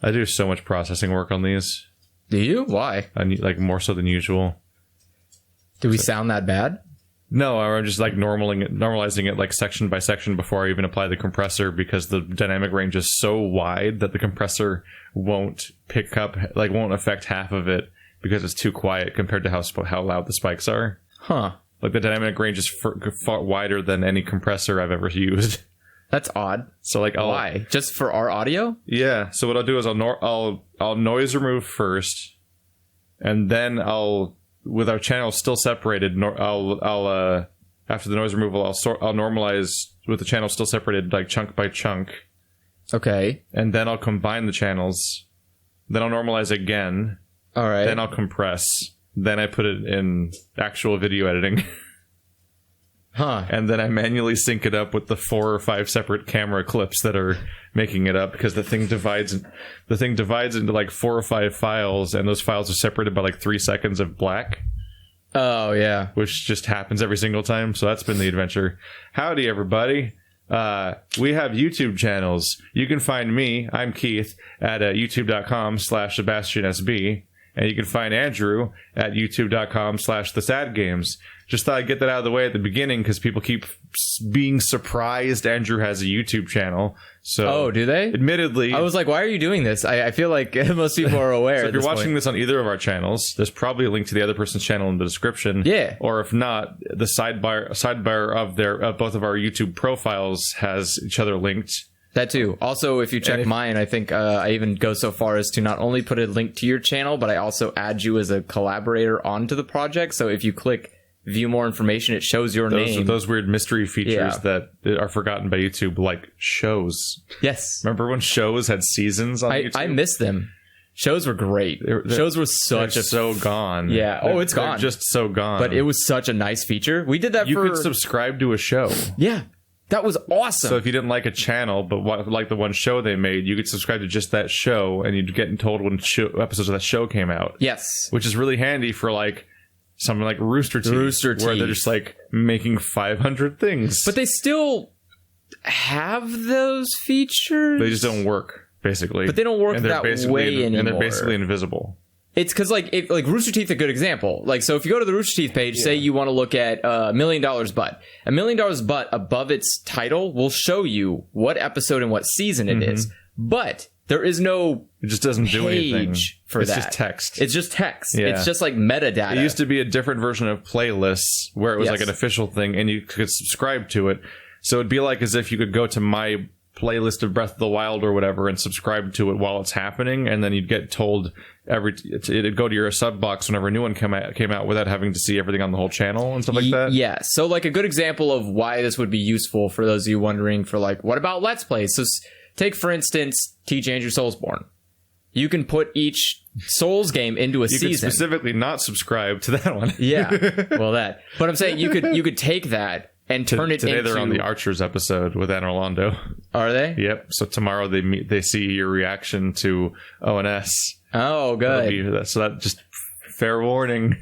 I do so much processing work on these. Do you? Why? I need like more so than usual. Do we sound that bad? No, I'm just like normalizing it like section by section before I even apply the compressor, because the dynamic range is so wide that the compressor won't pick up, like won't affect half of it because it's too quiet compared to how loud the spikes are. Huh. Like the dynamic range is far wider than any compressor I've ever used. That's odd. So like, why? Just for our audio? Yeah. So what I'll do is I'll noise remove first, and then with our channel still separated, I'll after the noise removal, I'll normalize with the channel still separated, like chunk by chunk. Okay. And then I'll combine the channels. Then I'll normalize again. All right. Then I'll compress. Then I put it in actual video editing. Huh. And then I manually sync it up with the 4 or 5 separate camera clips that are making it up, because the thing divides into like 4 or 5 files, and those files are separated by like 3 seconds of black. Oh, yeah. Which just happens every single time. So that's been the adventure. Howdy, everybody. We have YouTube channels. You can find me, I'm Keith, at youtube.com/SebastianSB. And you can find Andrew at youtube.com/thesadgames. Just thought I'd get that out of the way at the beginning, because people keep being surprised Andrew has a YouTube channel. So, oh, do they? Admittedly, I was like, why are you doing this? I feel like most people are aware. So if you're watching this on either of our channels, there's probably a link to the other person's channel in the description. Yeah. Or if not, the sidebar of both of our YouTube profiles has each other linked. That too. Also, if you check mine, I think I even go so far as to not only put a link to your channel, but I also add you as a collaborator onto the project. So if you click view more information, it shows your name. Those weird mystery features that are forgotten by YouTube, like shows. Yes. Remember when shows had seasons on YouTube? I miss them. Shows were great. Shows were so gone. Yeah. It's gone. They're just so gone. But it was such a nice feature. We did that you could subscribe to a show. Yeah. That was awesome. So if you didn't like a channel, but like the one show they made, you could subscribe to just that show, and you'd get told when episodes of that show came out. Yes. Which is really handy for like something like Rooster Teeth. Where they're just like making 500 things. But they still have those features. They just don't work, basically. But they don't work that way anymore. And they're basically invisible. It's because, like Rooster Teeth, a good example. Like, so if you go to the Rooster Teeth page, say you want to look at $1 Million Butt. $1 Million Butt above its title will show you what episode and what season it is. But there is no it just doesn't do anything for it's that. Just text. It's just text. Yeah. It's just like metadata. It used to be a different version of playlists where it was like an official thing, and you could subscribe to it. So it'd be like as if you could go to my playlist of Breath of the Wild or whatever and subscribe to it while it's happening, and then you'd get told it'd go to your sub box whenever a new one came out without having to see everything on the whole channel and stuff like that. Yeah. So like a good example of why this would be useful for those of you wondering for like, what about Let's Plays? So take, for instance, Teach Andrew Soulsborne. You can put each Souls game into a season. You could specifically not subscribe to that one. Yeah. Well, that. But I'm saying you could take that and turn it today into... They're on the Archers episode with Anne Orlando. Are they? Yep. So tomorrow they see your reaction to ONS. Oh, good. So that just fair warning.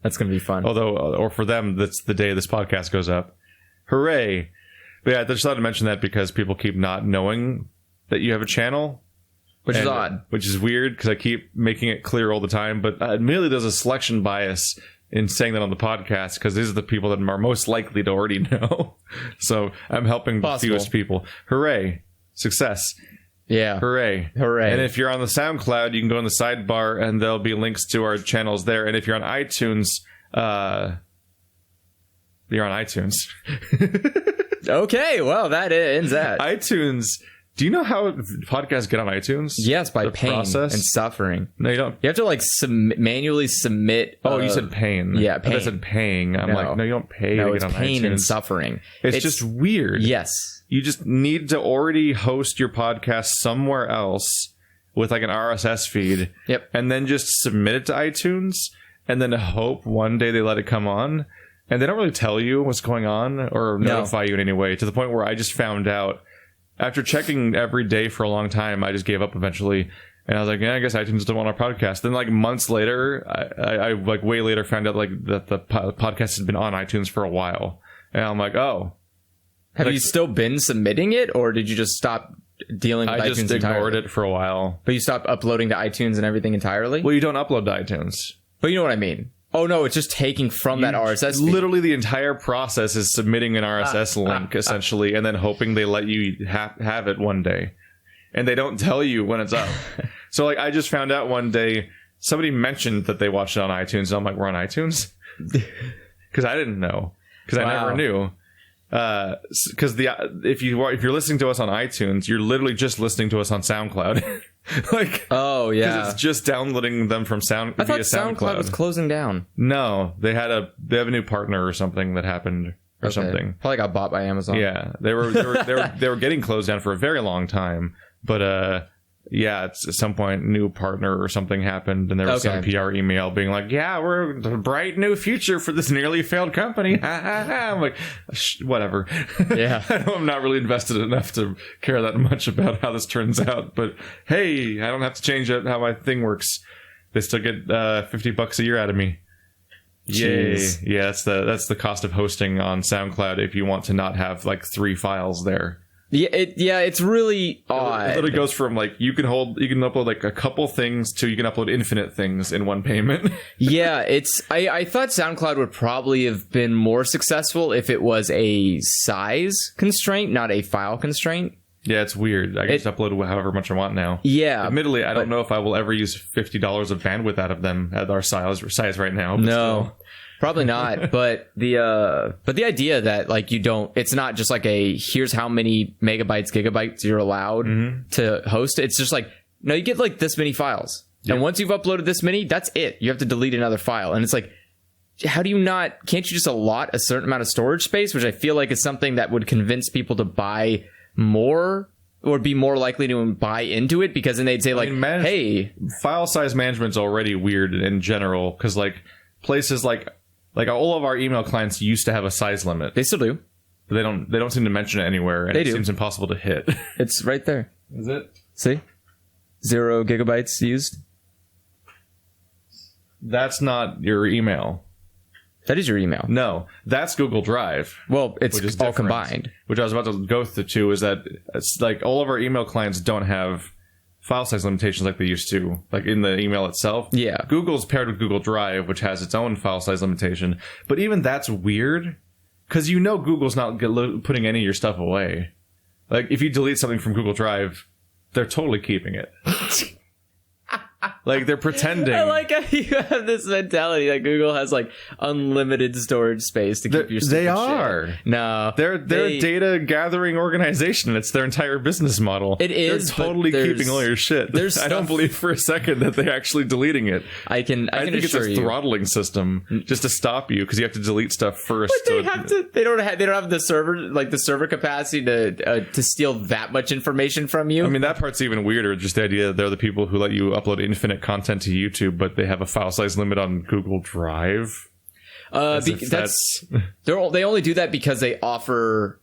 That's going to be fun. Although, or for them, that's the day this podcast goes up. Hooray. But yeah, I just thought to mention that because people keep not knowing that you have a channel. Which is odd. Which is weird because I keep making it clear all the time. But admittedly, there's a selection bias in saying that on the podcast, because these are the people that are most likely to already know. So I'm helping the fewest people. Hooray. Success. Yeah. Hooray. And if you're on the SoundCloud, you can go in the sidebar and there'll be links to our channels there. And if you're on iTunes, you're on iTunes. Okay, well, that ends that. iTunes. Do you know how podcasts get on iTunes? Yes, by pain and suffering. No, you don't. You have to like manually submit. Oh, you said pain. Yeah, pain. I said paying. I'm like, no, you don't pay to get on iTunes. No, it's pain and suffering. It's just weird. Yes. You just need to already host your podcast somewhere else with like an RSS feed. Yep. And then just submit it to iTunes and then hope one day they let it come on. And they don't really tell you what's going on or notify you in any way, to the point where I just found out after checking every day for a long time. I just gave up eventually. And I was like, yeah, I guess iTunes don't want our podcast. Then like months later, I like way later found out like that the podcast has been on iTunes for a while. And I'm like, oh. Have you still been submitting it, or did you just stop dealing with I iTunes just ignored entirely. it for a while. But you stopped uploading to iTunes and everything entirely? Well, you don't upload to iTunes. But you know what I mean. Oh, no, it's just taking from that RSS feed. Literally, the entire process is submitting an RSS link, essentially, and then hoping they let you have it one day. And they don't tell you when it's up. So, like, I just found out one day, somebody mentioned that they watched it on iTunes, and I'm like, we're on iTunes? Because I didn't know. Because I never knew. Because if you're listening to us on iTunes, you're literally just listening to us on SoundCloud. Like, oh yeah, because it's just downloading them from I thought SoundCloud was closing down. No, they have a new partner or something that happened or something. Probably got bought by Amazon. Yeah, they were getting closed down for a very long time, but yeah, it's at some point new partner or something happened, and there was some PR email being like, "Yeah, we're a bright new future for this nearly failed company." I'm like, whatever. Yeah, I'm not really invested enough to care that much about how this turns out. But hey, I don't have to change how my thing works. They still get $50 a year out of me. Jeez. Yay! Yeah, that's the cost of hosting on SoundCloud if you want to not have like 3 files there. Yeah, it's really odd. It literally goes from like you can upload like a couple things to you can upload infinite things in one payment. Yeah, I thought SoundCloud would probably have been more successful if it was a size constraint, not a file constraint. Yeah, it's weird. I can just upload however much I want now. Yeah. Admittedly, I don't know if I will ever use $50 of bandwidth out of them at our size right now. No. Still. Probably not, but the idea that like it's not just like here's how many megabytes, gigabytes you're allowed to host. It's just like, no, you get like this many files. Yep. And once you've uploaded this many, that's it. You have to delete another file. And it's like, can't you just allot a certain amount of storage space, which I feel like is something that would convince people to buy more or be more likely to buy into it, because then they'd say hey, file size management's already weird in general, because like places like all of our email clients used to have a size limit. They still do. But they don't seem to mention it anywhere, and it seems impossible to hit. It's right there. Is it? See? 0 gigabytes used. That's not your email. That is your email. No, that's Google Drive. Well, it's all combined. Which I was about to go through is that it's like all of our email clients don't have file size limitations like they used to, like in the email itself. Yeah. Google's paired with Google Drive, which has its own file size limitation. But even that's weird, because Google's not putting any of your stuff away. Like, if you delete something from Google Drive, they're totally keeping it. Like, they're pretending. I like how you have this mentality that Google has like unlimited storage space to keep your stupid They are. Shit. No. They're a data gathering organization. It's their entire business model. It is. They're totally keeping all your shit. I don't believe for a second that they're actually deleting it. I think it's a throttling system just to stop you, because you have to delete stuff first. But they don't have the server capacity to steal that much information from you. I mean, that part's even weirder. Just the idea that they're the people who let you upload infinite content to YouTube, but they have a file size limit on Google Drive. They only do that because they offer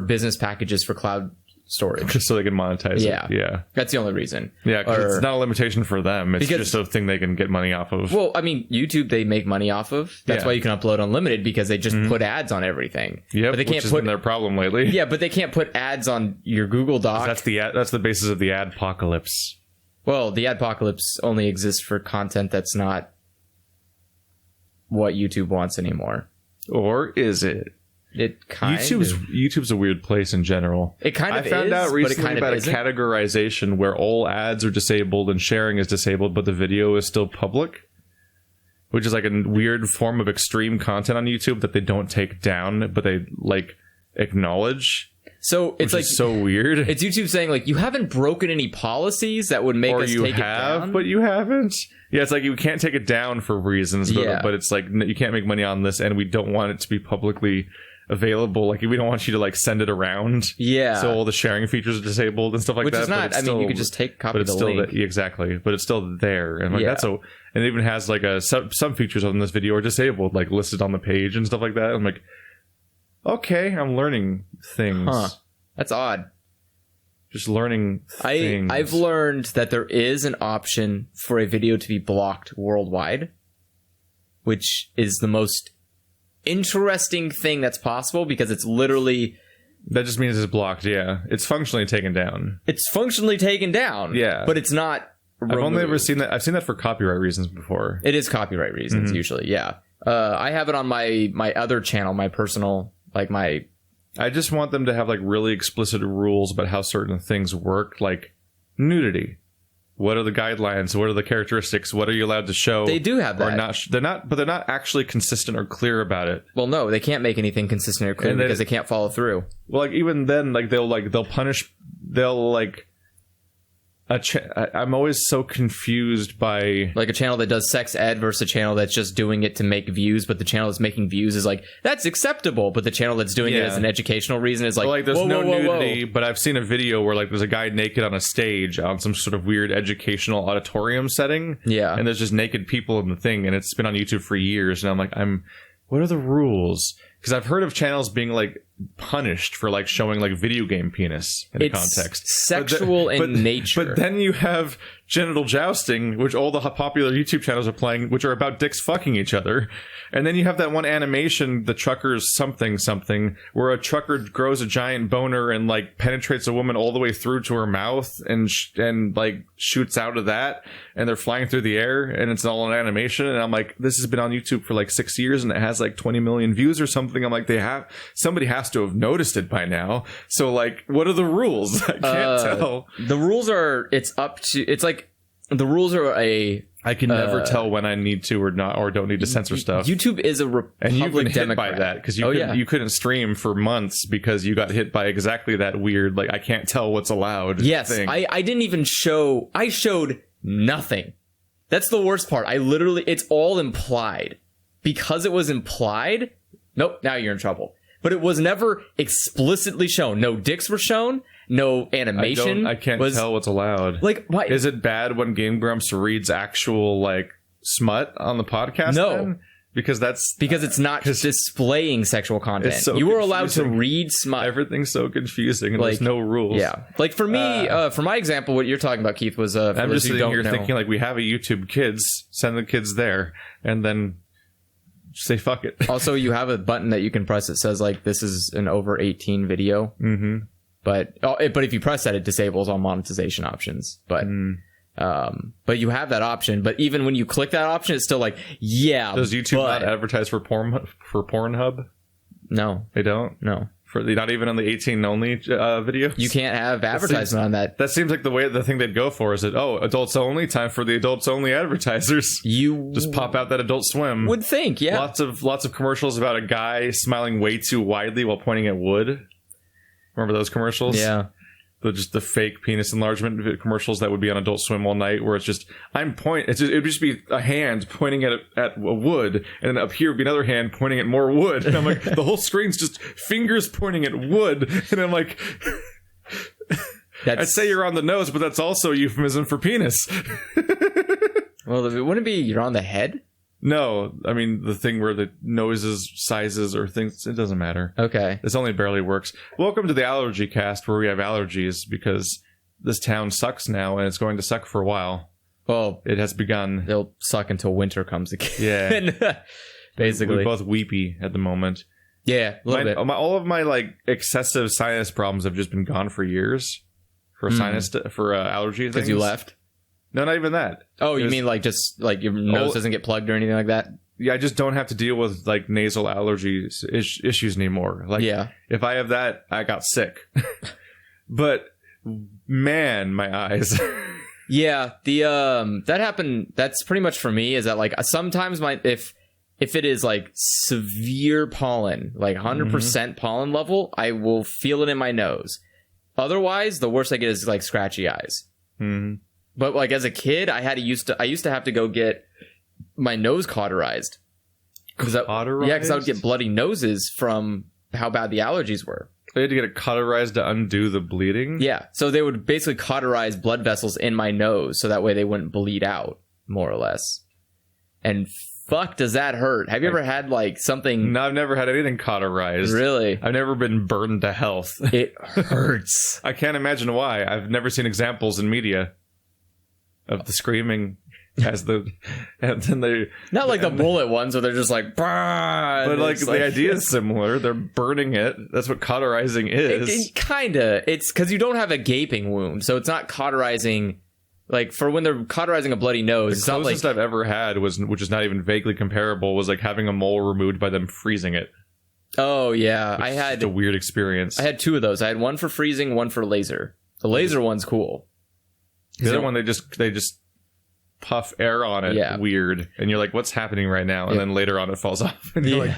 business packages for cloud storage, just so they can monetize it. Yeah, that's the only reason. Yeah, because it's not a limitation for them. It's just a thing they can get money off of. Well, I mean, YouTube they make money off of. That's why you can upload unlimited, because they just put ads on everything. Yeah, which has been their problem lately. Yeah, but they can't put ads on your Google Doc. That's the basis of the adpocalypse. Well, the adpocalypse only exists for content that's not what YouTube wants anymore. Or is it? YouTube's a weird place in general. It kind of is. I found out recently about a categorization where all ads are disabled and sharing is disabled, but the video is still public, which is like a weird form of extreme content on YouTube that they don't take down, but they like acknowledge. So it's like so weird. It's YouTube saying like, you haven't broken any policies that would make us take it down. But you haven't. Yeah, it's like you can't take it down for reasons, but it's like you can't make money on this, and we don't want it to be publicly available. Like, we don't want you to like send it around. Yeah. So all the sharing features are disabled and stuff like that. Which is not. I mean, you could just take copy of the link. Exactly. But it's still there, and like and it even has like some features on this video are disabled, like listed on the page and stuff like that. I'm like, okay, I'm learning things. Huh. That's odd. Just learning things. I've learned that there is an option for a video to be blocked worldwide, which is the most interesting thing that's possible, because it's literally That just means it's blocked. Yeah, it's functionally taken down. It's functionally taken down. Yeah, but it's not. I've only ever seen that. I've seen that for copyright reasons before. It is copyright reasons usually. Yeah. I have it on my other channel, my personal, like my. I just want them to have like really explicit rules about how certain things work, like nudity. What are the guidelines? What are the characteristics? What are you allowed to show? They do have that. Or not, they're not actually consistent or clear about it. Well, no, they can't make anything consistent or clear because they can't follow through. Well, like even then, like they'll punish. They'll like. I'm always so confused by like a channel that does sex ed versus a channel that's just doing it to make views, but the channel that's making views is like that's acceptable, but the channel that's doing it as an educational reason is like, there's no nudity. But I've seen a video where like there's a guy naked on a stage on some sort of weird educational auditorium setting, and there's just naked people in the thing, and it's been on YouTube for years, and I'm like, what are the rules? Because I've heard of channels being like punished for like showing like video game penis in context. Sexual in nature. But then you have genital jousting, which all the popular YouTube channels are playing, which are about dicks fucking each other. And then you have that one animation, the trucker's something, where a trucker grows a giant boner and like penetrates a woman all the way through to her mouth and like shoots out of that. And they're flying through the air and it's all an animation. And I'm like, this has been on YouTube for like 6 years and it has like 20 million views or something. I'm like, somebody has to have noticed it by now. So like, what are the rules? I can't tell. The rules are, the rules are I can never tell when I need to or not, or don't need to censor stuff. YouTube is a Republic and you've been hit Democrat. by that because you couldn't stream for months because you got hit by exactly that weird, like, I can't tell what's allowed. Yes, thing. I didn't even show. I showed nothing. That's the worst part. It's all implied. Because it was implied, nope, now you're in trouble. But it was never explicitly shown. No dicks were shown. No animation. I can't tell what's allowed. Like, why? Is it bad when Game Grumps reads actual like smut on the podcast? No, then? Because it's not displaying sexual content. So you were allowed to read smut. Everything's so confusing, and there's no rules. Yeah, like for me, for my example, what you're talking about, Keith, was I'm just sitting here thinking like we have a YouTube Kids, send the kids there, and then say fuck it. Also, you have a button that you can press that says like this is an over 18 video. Mm-hmm. But if you press that, it disables all monetization options. But you have that option. But even when you click that option, it's still like, yeah. Does YouTube not advertise for Pornhub? No, they don't. No, not even on the 18 only videos. You can't have advertisement on that. That seems like the thing they'd go for is that adults only, time for the adults only advertisers. You just pop out that Adult Swim. Would think, yeah. Lots of commercials about a guy smiling way too widely while pointing at wood. Remember those commercials? Yeah. Just the fake penis enlargement commercials that would be on Adult Swim all night, where it's just it would just be a hand pointing at a wood, and then up here would be another hand pointing at more wood, and I'm like, the whole screen's just fingers pointing at wood, and I'm like, I'd say you're on the nose, but that's also a euphemism for penis. Well, it wouldn't be you're on the head. No, I mean the thing where the noises, sizes, or things, it doesn't matter. Okay. This only barely works. Welcome to the Allergy Cast, where we have allergies because this town sucks now, and it's going to suck for a while. Well, it has begun. They'll suck until winter comes again. Yeah. Basically. We're both weepy at the moment. Yeah, a little bit. All of my like excessive sinus problems have just been gone for years. For allergy things. Because you left? No, not even that. Oh, you mean like just like your nose doesn't get plugged or anything like that? Yeah, I just don't have to deal with like nasal allergies issues anymore. Like, if I have that, I got sick. But man, my eyes. Yeah, that happened. That's pretty much for me. Is that like sometimes if it is like severe pollen, like 100% pollen level, I will feel it in my nose. Otherwise, the worst I get is like scratchy eyes. Mm-hmm. But like as a kid, I used to have to go get my nose cauterized. Cauterized? Yeah, because I would get bloody noses from how bad the allergies were. They had to get it cauterized to undo the bleeding? Yeah, so they would basically cauterize blood vessels in my nose so that way they wouldn't bleed out, more or less. And fuck, does that hurt? Have you ever had like something? No, I've never had anything cauterized. Really? I've never been burned to health. It hurts. I can't imagine why. I've never seen examples in media of the screaming. as and then they not like the bullet ones where they're just like, but like the idea is similar. They're burning it. That's what cauterizing is. It kinda. It's because you don't have a gaping wound, so it's not cauterizing. Like for when they're cauterizing a bloody nose, the closest I've ever had which is not even vaguely comparable, was like having a mole removed by them freezing it. Oh yeah, I had a weird experience. I had 2 of those. I had one for freezing, one for laser. The laser one's cool. The other one, they just puff air on it, weird, and you're like, "What's happening right now?" And then later on, it falls off, and you're like,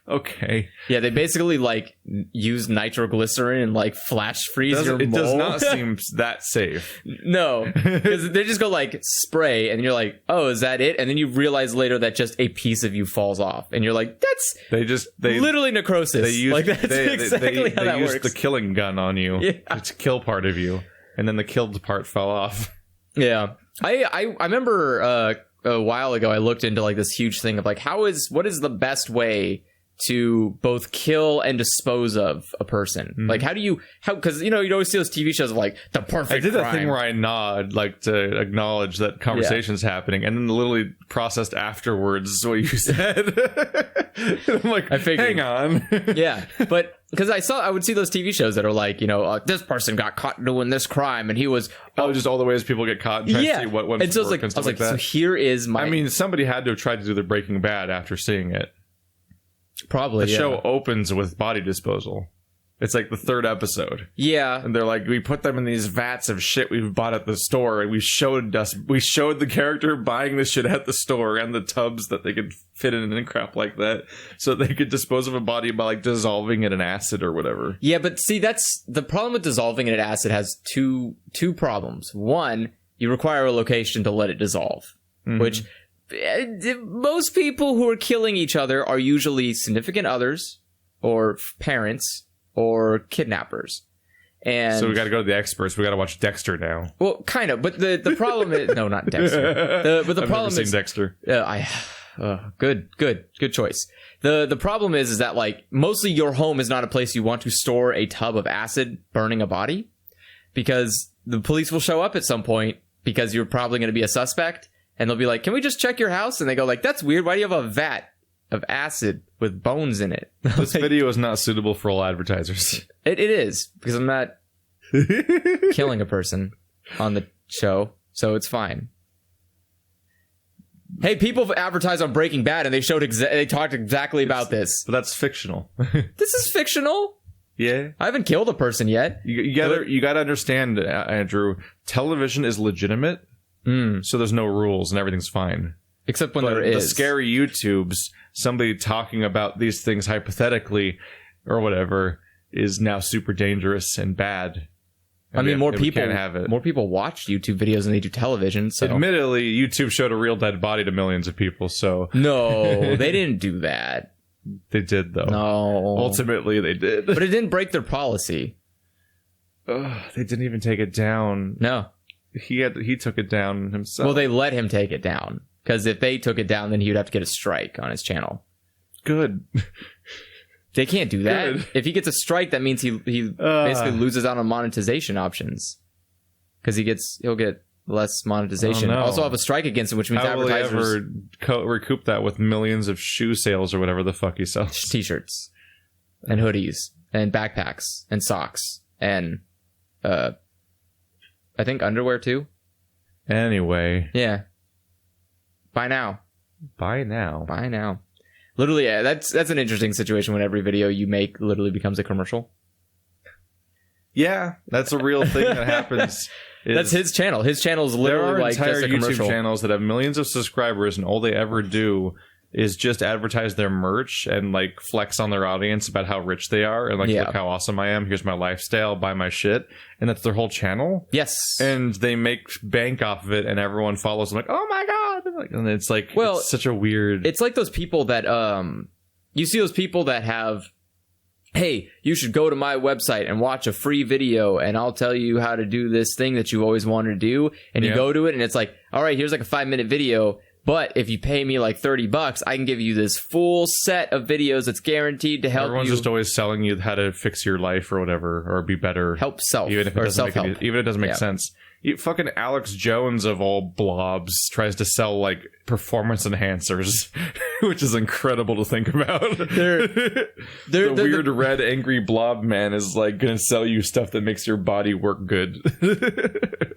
"Okay." Yeah, they basically like use nitroglycerin and like flash freeze your mole. It does not seem that safe. No, because they just go like spray, and you're like, "Oh, is that it?" And then you realize later that just a piece of you falls off, and you're like, "That's literally necrosis." That's exactly how that works. They used the killing gun on you to kill part of you, and then the killed part fell off. Yeah. I remember a while ago I looked into like this huge thing of like what is the best way to both kill and dispose of a person? Like because you'd always see those TV shows of like the perfect I did crime. that thing where I nod like to acknowledge that conversation's happening, and then literally processed afterwards what you said. I'm like, I figured. Hang on. Yeah, but because I would see those TV shows that are like, this person got caught doing this crime, and he was just all the ways people get caught and try to see what went and so work and stuff like that. So here is my. I mean, somebody had to have tried to do the Breaking Bad after seeing it. Probably. The show opens with body disposal. It's like the 3rd episode. Yeah. And they're like, we put them in these vats of shit we've bought at the store, and we showed the character buying this shit at the store and the tubs that they could fit in and crap like that, so they could dispose of a body by like dissolving it in acid or whatever. Yeah, but see, that's the problem with dissolving it in acid has two problems. One, you require a location to let it dissolve, which most people who are killing each other are usually significant others or parents or kidnappers. And so we got to go to the experts. We got to watch Dexter now. Well, kind of, but the problem is no, not Dexter. But the problem never seen Dexter. Good choice. The problem is that like mostly your home is not a place you want to store a tub of acid burning a body, because the police will show up at some point because you're probably going to be a suspect, and they'll be like, "Can we just check your house?" And they go like, "That's weird. Why do you have a vat of acid with bones in it?" This video is not suitable for all advertisers. It is, because I'm not killing a person on the show, so it's fine. Hey, people advertise on Breaking Bad, and they talked exactly about this. But that's fictional. This is fictional. Yeah, I haven't killed a person yet. You gotta understand, Andrew. Television is legitimate, so there's no rules and everything's fine. Except when there is. The scary YouTubes, somebody talking about these things hypothetically or whatever, is now super dangerous and bad. I mean, more people watch YouTube videos than they do television. So, admittedly, YouTube showed a real dead body to millions of people. So no, they didn't do that. They did, though. No, ultimately they did, but it didn't break their policy. They didn't even take it down. No, he took it down himself. Well, they let him take it down, because if they took it down, then he would have to get a strike on his channel. Good. They can't do that. Good. If he gets a strike, that means he basically loses out on monetization options, because he'll get less monetization. Also have a strike against him, which means advertisers will he ever recoup that with millions of shoe sales or whatever the fuck he sells. T-shirts and hoodies and backpacks and socks and I think underwear too. Anyway, yeah. Buy now. Literally, yeah, that's an interesting situation when every video you make literally becomes a commercial. Yeah, that's a real thing that happens. That's his channel. His channel is literally like just a commercial. There are entire YouTube channels that have millions of subscribers, and all they ever do is just advertise their merch and like flex on their audience about how rich they are and like, look how awesome I am. Here's my lifestyle. Buy my shit. And that's their whole channel. Yes. And they make bank off of it, and everyone follows them like, oh my god. And it's like, it's such a weird. It's like those people that you see those people that have, hey, you should go to my website and watch a free video, and I'll tell you how to do this thing that you always wanted to do. And you go to it, and it's like, all right, here's like a 5-minute video. But if you pay me like $30, I can give you this full set of videos that's guaranteed to help you. Everyone's just always selling you how to fix your life or whatever, or be better. Help self. Even if it doesn't make sense. fucking Alex Jones of all blobs tries to sell like performance enhancers, which is incredible to think about. The weird red angry blob man is like gonna sell you stuff that makes your body work good.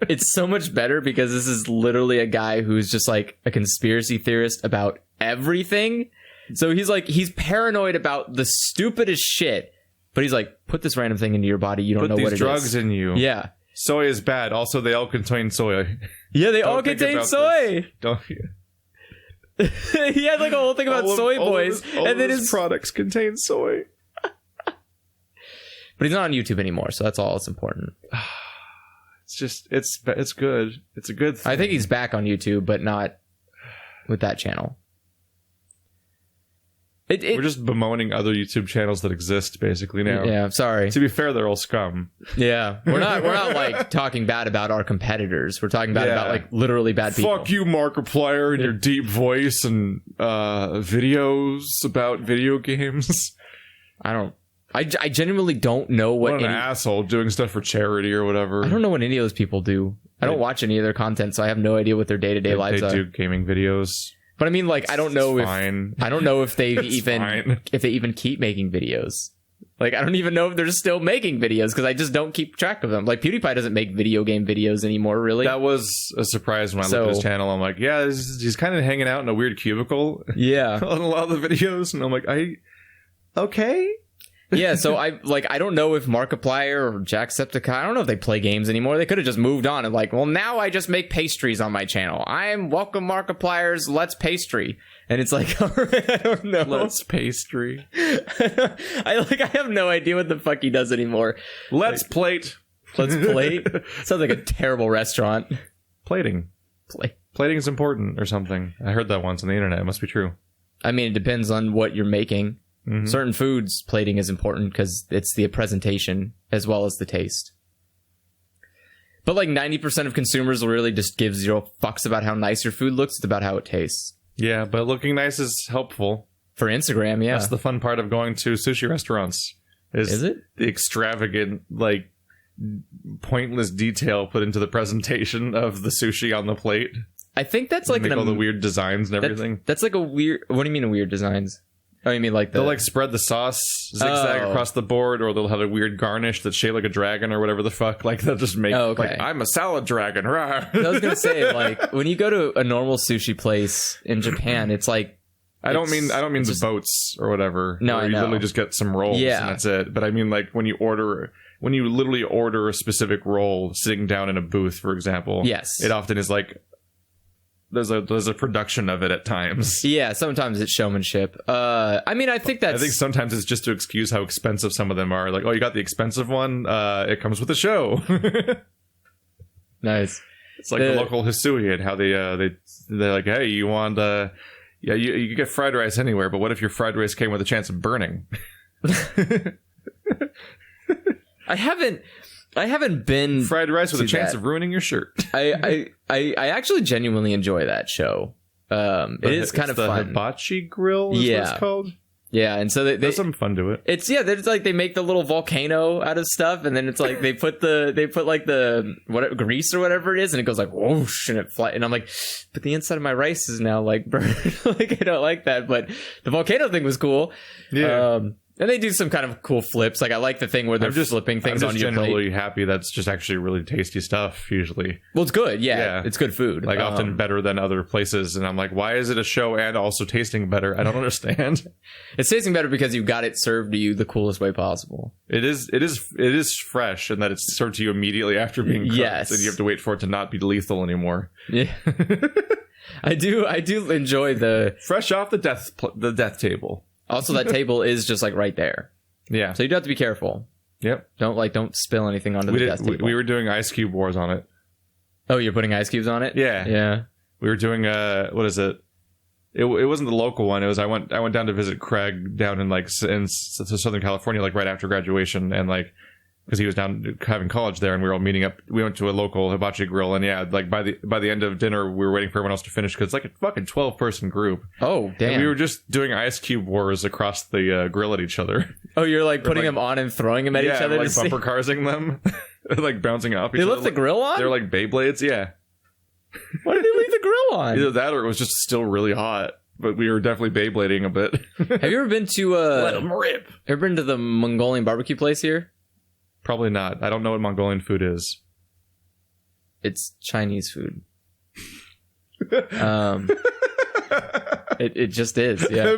It's so much better because this is literally a guy who's just like a conspiracy theorist about everything. So he's paranoid about the stupidest shit, but he's like, put this random thing into your body, you don't know what it is. Put these drugs in you. Yeah. Soy is bad. Also, they all contain soy. Yeah, they all contain soy. Don't. He had like a whole thing about soy boys, and then his products contain soy. But he's not on YouTube anymore, so that's all that's important. It's just it's good. It's a good thing. I think he's back on YouTube, but not with that channel. We're just bemoaning other YouTube channels that exist basically now. Yeah, sorry. To be fair, they're all scum. Yeah, we're not like talking bad about our competitors. We're talking bad about like literally bad people. Fuck you, Markiplier, and your deep voice and videos about video games. I genuinely don't know what an asshole doing stuff for charity or whatever. I don't know what any of those people do. I don't watch any of their content, so I have no idea what their day-to-day lives are. They do gaming videos. But I mean, like, I don't know if they even keep making videos. Like, I don't even know if they're still making videos because I just don't keep track of them. Like, PewDiePie doesn't make video game videos anymore, really. That was a surprise when I looked at his channel. I'm like, yeah, he's kind of hanging out in a weird cubicle. Yeah, on a lot of the videos, and I'm like, okay. Yeah, so I don't know if Markiplier or Jacksepticeye, I don't know if they play games anymore. They could have just moved on and like, well, now I just make pastries on my channel. I'm welcome Markiplier's Let's Pastry. And it's like, all right, I don't know. Let's Pastry. I have no idea what the fuck he does anymore. Let's plate. Let's plate? Sounds like a terrible restaurant. Plating. Plating is important or something. I heard that once on the internet. It must be true. I mean, it depends on what you're making. Mm-hmm. Certain foods, plating is important because it's the presentation as well as the taste. But like 90% of consumers really just give zero fucks about how nice your food looks. It's about how it tastes. Yeah, but looking nice is helpful. For Instagram, yeah. That's the fun part of going to sushi restaurants. Is it? The extravagant, like, pointless detail put into the presentation of the sushi on the plate. I think that's like all the weird designs and everything. That's like a weird... What do you mean weird designs? Oh, you mean like they'll like spread the sauce zigzag across the board, or they'll have a weird garnish that's shaped like a dragon or whatever the fuck. Like they'll just make like, I'm a salad dragon. Rah. I was gonna say, like, when you go to a normal sushi place in Japan, it's like I don't mean the boats or whatever. No, I know. You literally just get some rolls and that's it. But I mean like when you literally order a specific roll sitting down in a booth, for example. Yes. It often is like there's a production of it at times. Yeah, sometimes it's showmanship. I mean, I think sometimes it's just to excuse how expensive some of them are. Like, oh, you got the expensive one? It comes with a show. Nice. It's like the local Hisui and how they're like, hey, you want you get fried rice anywhere, but what if your fried rice came with a chance of burning? I haven't been fried rice with a chance of ruining your shirt. I actually genuinely enjoy that show. It is kind of the fun. Hibachi grill is what it's called. Yeah, and so there's some fun to it. It's there's like they make the little volcano out of stuff, and then it's like they put like the grease or whatever it is, and it goes like whoosh, and it flies. And I'm like, but the inside of my rice is now like burned. Like I don't like that, but the volcano thing was cool. Yeah. And they do some kind of cool flips. Like I like the thing where they're just flipping things on your plate. I'm generally happy that's just actually really tasty stuff usually. Well, it's good. Yeah. It's good food. Like often better than other places. And I'm like, why is it a show and also tasting better? I don't understand. It's tasting better because you got it served to you the coolest way possible. It is fresh and that it's served to you immediately after being cooked. Yes. And you have to wait for it to not be lethal anymore. Yeah. I do enjoy the fresh off the death table. Also, that table is just like right there. Yeah. So you do have to be careful. Yep. Don't spill anything onto the death table. We were doing ice cube wars on it. Oh, you're putting ice cubes on it? Yeah. Yeah. We were doing what is it? It wasn't the local one. It was I went down to visit Craig down in like in Southern California, like right after graduation, and like because he was down having college there, and we were all meeting up. We went to a local hibachi grill, and yeah, like by the end of dinner, we were waiting for everyone else to finish because it's like a fucking 12-person group. Oh, damn! And we were just doing ice cube wars across the grill at each other. Oh, you're like putting them on and throwing them at each other, like bumper carsing them. like bouncing off each They other. left the grill on? They're like Beyblades, yeah. Why did they leave the grill on? Either that or it was just still really hot. But we were definitely Beyblading a bit. Have you ever been to Let them rip. Ever been to the Mongolian barbecue place here? Probably not. I don't know what Mongolian food is. It's Chinese food. It just is. Yeah.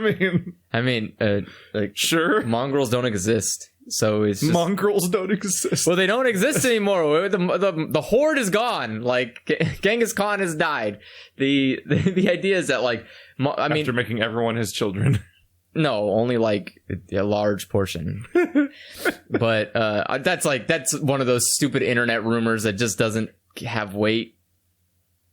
I mean, like sure. mongrels don't exist. So it's just, mongrels don't exist. well, they don't exist anymore. The horde is gone. Like Genghis Khan has died. The idea is that like After making everyone his children. No, only like a large portion. But that's one of those stupid internet rumors that just doesn't have weight.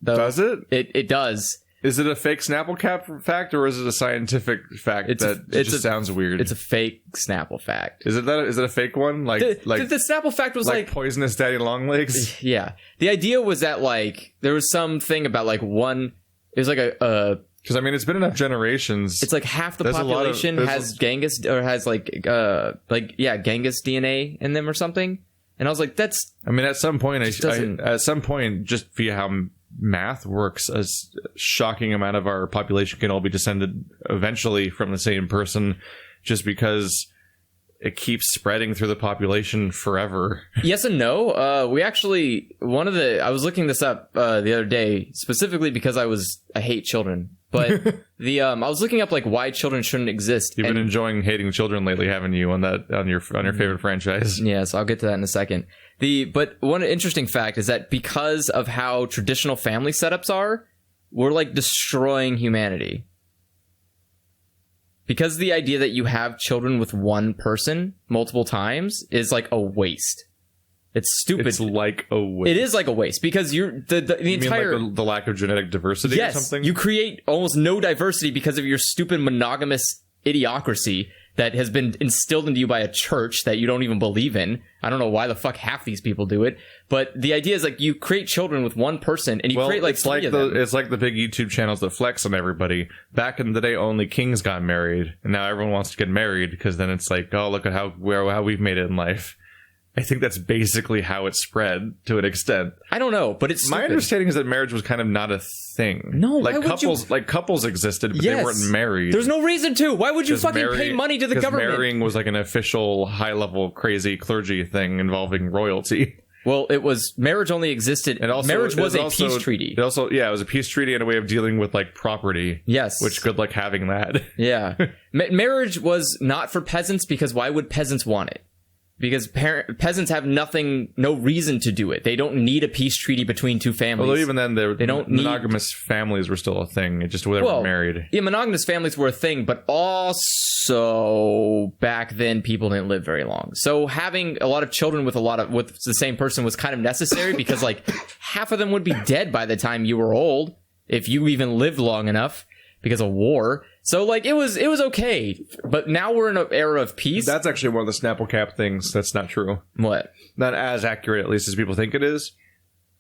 Though. Does it? It does. Is it a fake Snapple cap fact or is it a scientific fact it just sounds weird? It's a fake Snapple fact. Is it a fake one? The Snapple fact was like poisonous daddy long legs? Yeah. The idea was that like there was something about like one. It was like a. Because I mean, it's been enough generations. It's like half the population has Genghis or has Genghis DNA in them or something. And I was like, that's. I mean, at some point, just via how math works, a shocking amount of our population can all be descended eventually from the same person, just because it keeps spreading through the population forever. Yes and no. We actually I was looking this up the other day specifically because I hate children. But I was looking up like why children shouldn't exist. You've been enjoying hating children lately, haven't you? On your favorite franchise. Yes, I'll get to that in a second. But one interesting fact is that because of how traditional family setups are, we're like destroying humanity. Because the idea that you have children with one person multiple times is like a waste. It's stupid. It's like a waste. It is like a waste because the entire mean like the lack of genetic diversity or something? You create almost no diversity because of your stupid monogamous idiocracy that has been instilled into you by a church that you don't even believe in. I don't know why the fuck half these people do it, but the idea is like you create children with one person and you create like three of them. It's like the big YouTube channels that flex on everybody. Back in the day, only kings got married, and now everyone wants to get married because then it's like, oh, look at how we've made it in life. I think that's basically how it spread to an extent. I don't know, but it's my understanding is that marriage was kind of not a thing. No, like couples existed, but they weren't married. There's no reason to. Why would you fucking pay money to the government? Marrying was like an official, high-level, crazy clergy thing involving royalty. Well, marriage only existed. And also, marriage was a peace treaty. It was a peace treaty and a way of dealing with like property. Yes, which good luck having that. Yeah, marriage was not for peasants because why would peasants want it? Because peasants have no reason to do it. They don't need a peace treaty between two families. Although even then, monogamous families were still a thing. It just they were married. Yeah, monogamous families were a thing, but also back then people didn't live very long. So having a lot of children with the same person was kind of necessary because like half of them would be dead by the time you were old if you even lived long enough because of war. So, like, it was okay. But now we're in an era of peace. That's actually one of the Snapple Cap things that's not true. What? Not as accurate, at least, as people think it is.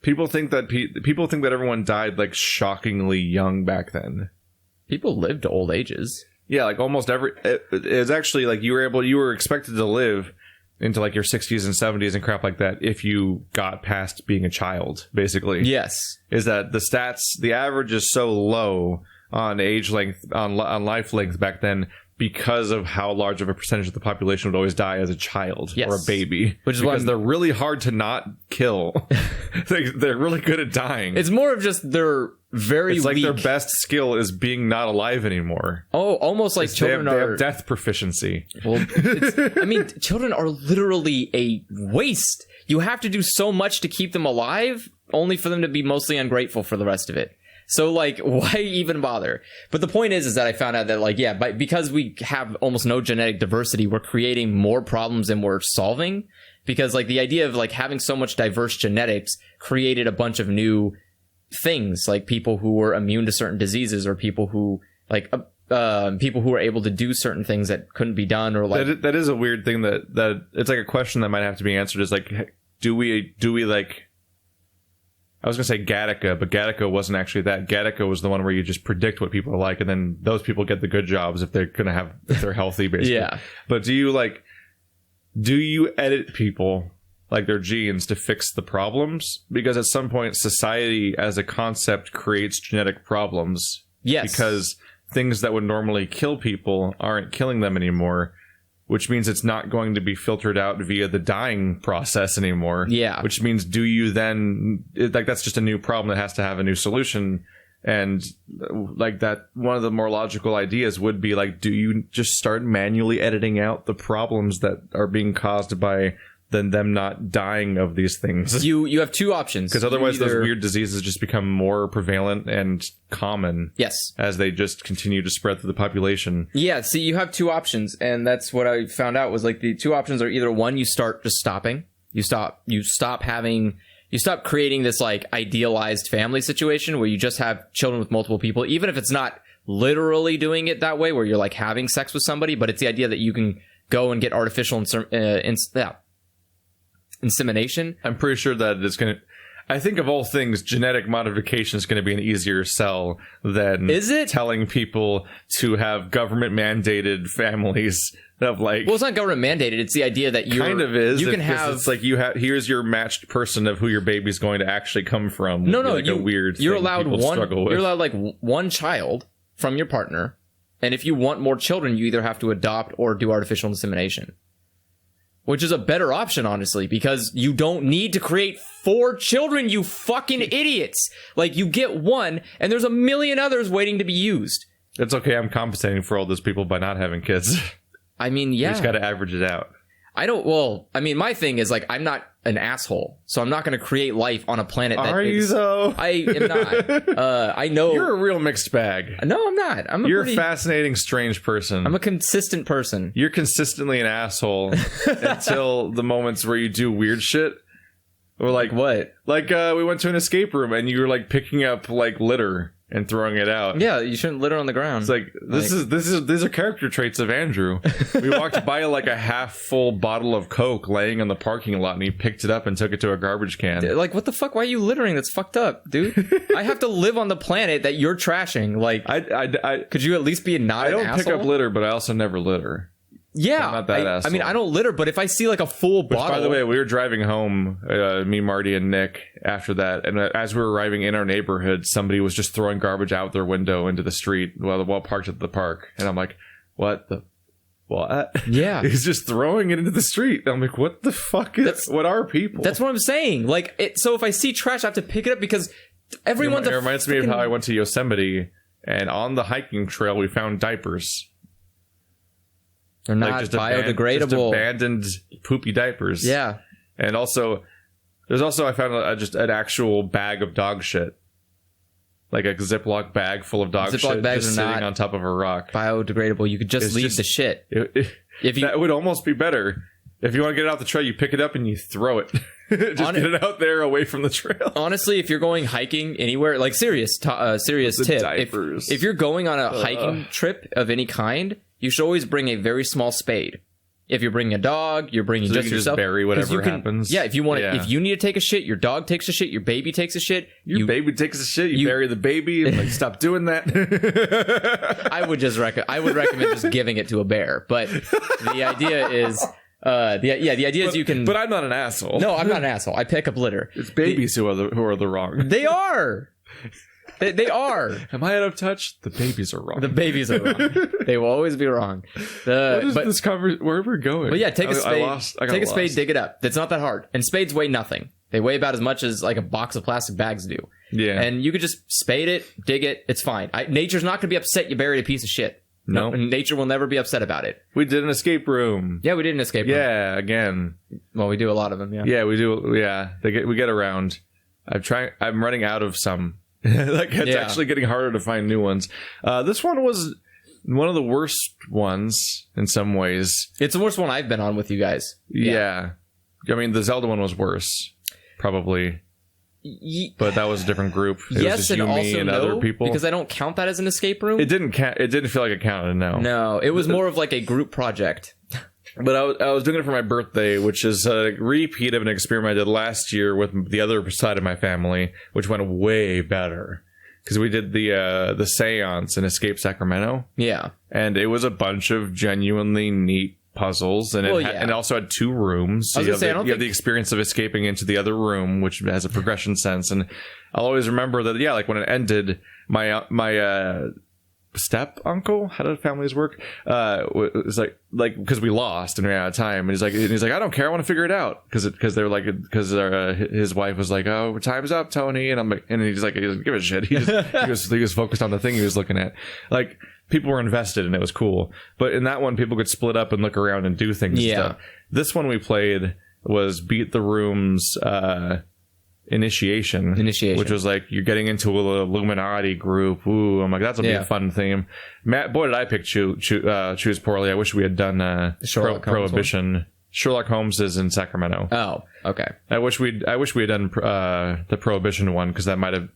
People think that everyone died, like, shockingly young back then. People lived to old ages. Yeah, like, almost it's actually, like, you were expected to live into, like, your 60s and 70s and crap like that if you got past being a child, basically. Yes. Is that the average is so low on age length, on life length back then because of how large of a percentage of the population would always die as a child or a baby. Which is because they're really hard to not kill. They're really good at dying. It's more of just they're very It's like weak. Their best skill is being not alive anymore. Oh, almost like children they have death proficiency. Well, I mean, children are literally a waste. You have to do so much to keep them alive, only for them to be mostly ungrateful for the rest of it. So, like, why even bother? But the point is that I found out that, like, because we have almost no genetic diversity, we're creating more problems than we're solving. Because, like, the idea of, like, having so much diverse genetics created a bunch of new things, like people who were immune to certain diseases or people who, like, people who were able to do certain things that couldn't be done or, like... That is a weird thing that it's, like, a question that might have to be answered is, like, do we, like... I was going to say Gattaca, but Gattaca wasn't actually that. Gattaca was the one where you just predict what people are like, and then those people get the good jobs if they're healthy, basically. Yeah. But do you edit people like their genes to fix the problems, because at some point society as a concept creates genetic problems. Yes. Because things that would normally kill people aren't killing them anymore, which means it's not going to be filtered out via the dying process anymore. Yeah. Which means do you then, like, that's just a new problem that has to have a new solution. And like that, one of the more logical ideas would be like, do you just start manually editing out the problems that are being caused by them not dying of these things? You have two options. Because otherwise those weird diseases just become more prevalent and common. Yes. As they just continue to spread through the population. Yeah, see, you have two options, and that's what I found out was like the two options are either one, you start just stopping. You stop creating this like idealized family situation where you just have children with multiple people, even if it's not literally doing it that way where you're like having sex with somebody, but it's the idea that you can go and get artificial insemination. I'm pretty sure that it's going to... I think of all things, genetic modification is going to be an easier sell than telling people to have government-mandated families of like... Well, it's not government-mandated. It's the idea that you kind of is. You can have... It's like here's your matched person of who your baby's going to actually come from. No, like a weird you're thing allowed people struggle with. You're allowed like one child from your partner, and if you want more children, you either have to adopt or do artificial insemination. Which is a better option, honestly, because you don't need to create 4 children, you fucking idiots. Like, you get one, and there's a million others waiting to be used. It's okay, I'm compensating for all those people by not having kids. I mean, yeah. You just gotta average it out. My thing is, like, I'm not an asshole, so I'm not going to create life on a planet that Are you, though? I am not. I know... You're a real mixed bag. No, I'm not. You're a fascinating, strange person. I'm a consistent person. You're consistently an asshole until the moments where you do weird shit. Or like... What? Like, we went to an escape room, and you were, like, picking up, like, litter and throwing it out. Yeah, you shouldn't litter on the ground. It's like these are character traits of Andrew. We walked by like a half full bottle of Coke laying in the parking lot, and he picked it up and took it to a garbage can. Like, what the fuck? Why are you littering? That's fucked up, dude. I have to live on the planet that you're trashing. Like, I could you at least be not an asshole? I don't pick up litter, but I also never litter. Yeah, I'm not that asshole. I mean, I don't litter, but if I see like a full bottle... By the way, we were driving home, me, Marty, and Nick, after that, and as we were arriving in our neighborhood, somebody was just throwing garbage out their window into the street while parked at the park. And I'm like, what? Yeah. He's just throwing it into the street. I'm like, what the fuck what are people? That's what I'm saying. Like, so if I see trash, I have to pick it up because everyone's... It reminds me of how I went to Yosemite, and on the hiking trail, we found diapers. They're not just biodegradable. Just abandoned poopy diapers. Yeah. And also, I found just an actual bag of dog shit. Like a Ziploc bag full of dog shit just sitting on top of a rock. Biodegradable. You could just leave the shit. That would almost be better. If you want to get it off the trail, you pick it up and you throw it. Just get it out there away from the trail. Honestly, if you're going hiking anywhere, like serious tip. If you're going on a hiking trip of any kind, you should always bring a very small spade. If you're bringing a dog, you're bringing just yourself. Just bury whatever happens. Yeah, if you want, if you need to take a shit, your dog takes a shit, your baby takes a shit. Your baby takes a shit. You bury the baby. And, like, stop doing that. I would recommend just giving it to a bear. But the idea is. The idea is you can. But I'm not an asshole. No, I'm not an asshole. I pick up litter. It's babies who are the wrong. They are. They are. Am I out of touch? The babies are wrong. The babies are wrong. They will always be wrong. What is this cover? Where are we going? But yeah, take a spade. Take a spade, dig it up. It's not that hard. And spades weigh nothing. They weigh about as much as like a box of plastic bags do. Yeah. And you could just spade it, dig it. It's fine. Nature's not going to be upset you buried a piese of shit. No. Nature will never be upset about it. We did an escape room. Yeah, we did an escape room. Yeah, again. Well, we do a lot of them, yeah. Yeah, we do. Yeah, we get around. I'm running out of some. It's actually getting harder to find new ones. This one was one of the worst ones in some ways. It's the worst one I've been on with you guys. Yeah. I mean, the Zelda one was worse, probably. But that was a different group. It was just you, me, and other people. Because I don't count that as an escape room. It didn't count. It didn't feel like it counted. No, it was more of like a group project. But I was doing it for my birthday, which is a repeat of an experiment I did last year with the other side of my family, which went way better. Because we did the seance in Escape Sacramento. Yeah. And it was a bunch of genuinely neat puzzles, and and it also had 2 rooms. So you have the experience of escaping into the other room, which has a progression sense. And I'll always remember that, like when it ended, my step uncle, how do families work, was like because we lost and ran out of time, and he's like I don't care, I want to figure it out, because they're like, because his wife was like, oh, time's up, Tony, and I'm like, and he's like, he doesn't give a shit, he was focused on the thing he was looking at. Like, people were invested and it was cool. But in that one, people could split up and look around and do things. And stuff. This one we played was Beat the Room's Initiation, which was like, you're getting into an Illuminati group. Ooh, I'm like, that's gonna be a fun theme. Matt, boy, did I pick choose poorly. I wish we had done Prohibition. Sherlock Holmes is in Sacramento. Oh, okay. I wish we had done the Prohibition one, because that might have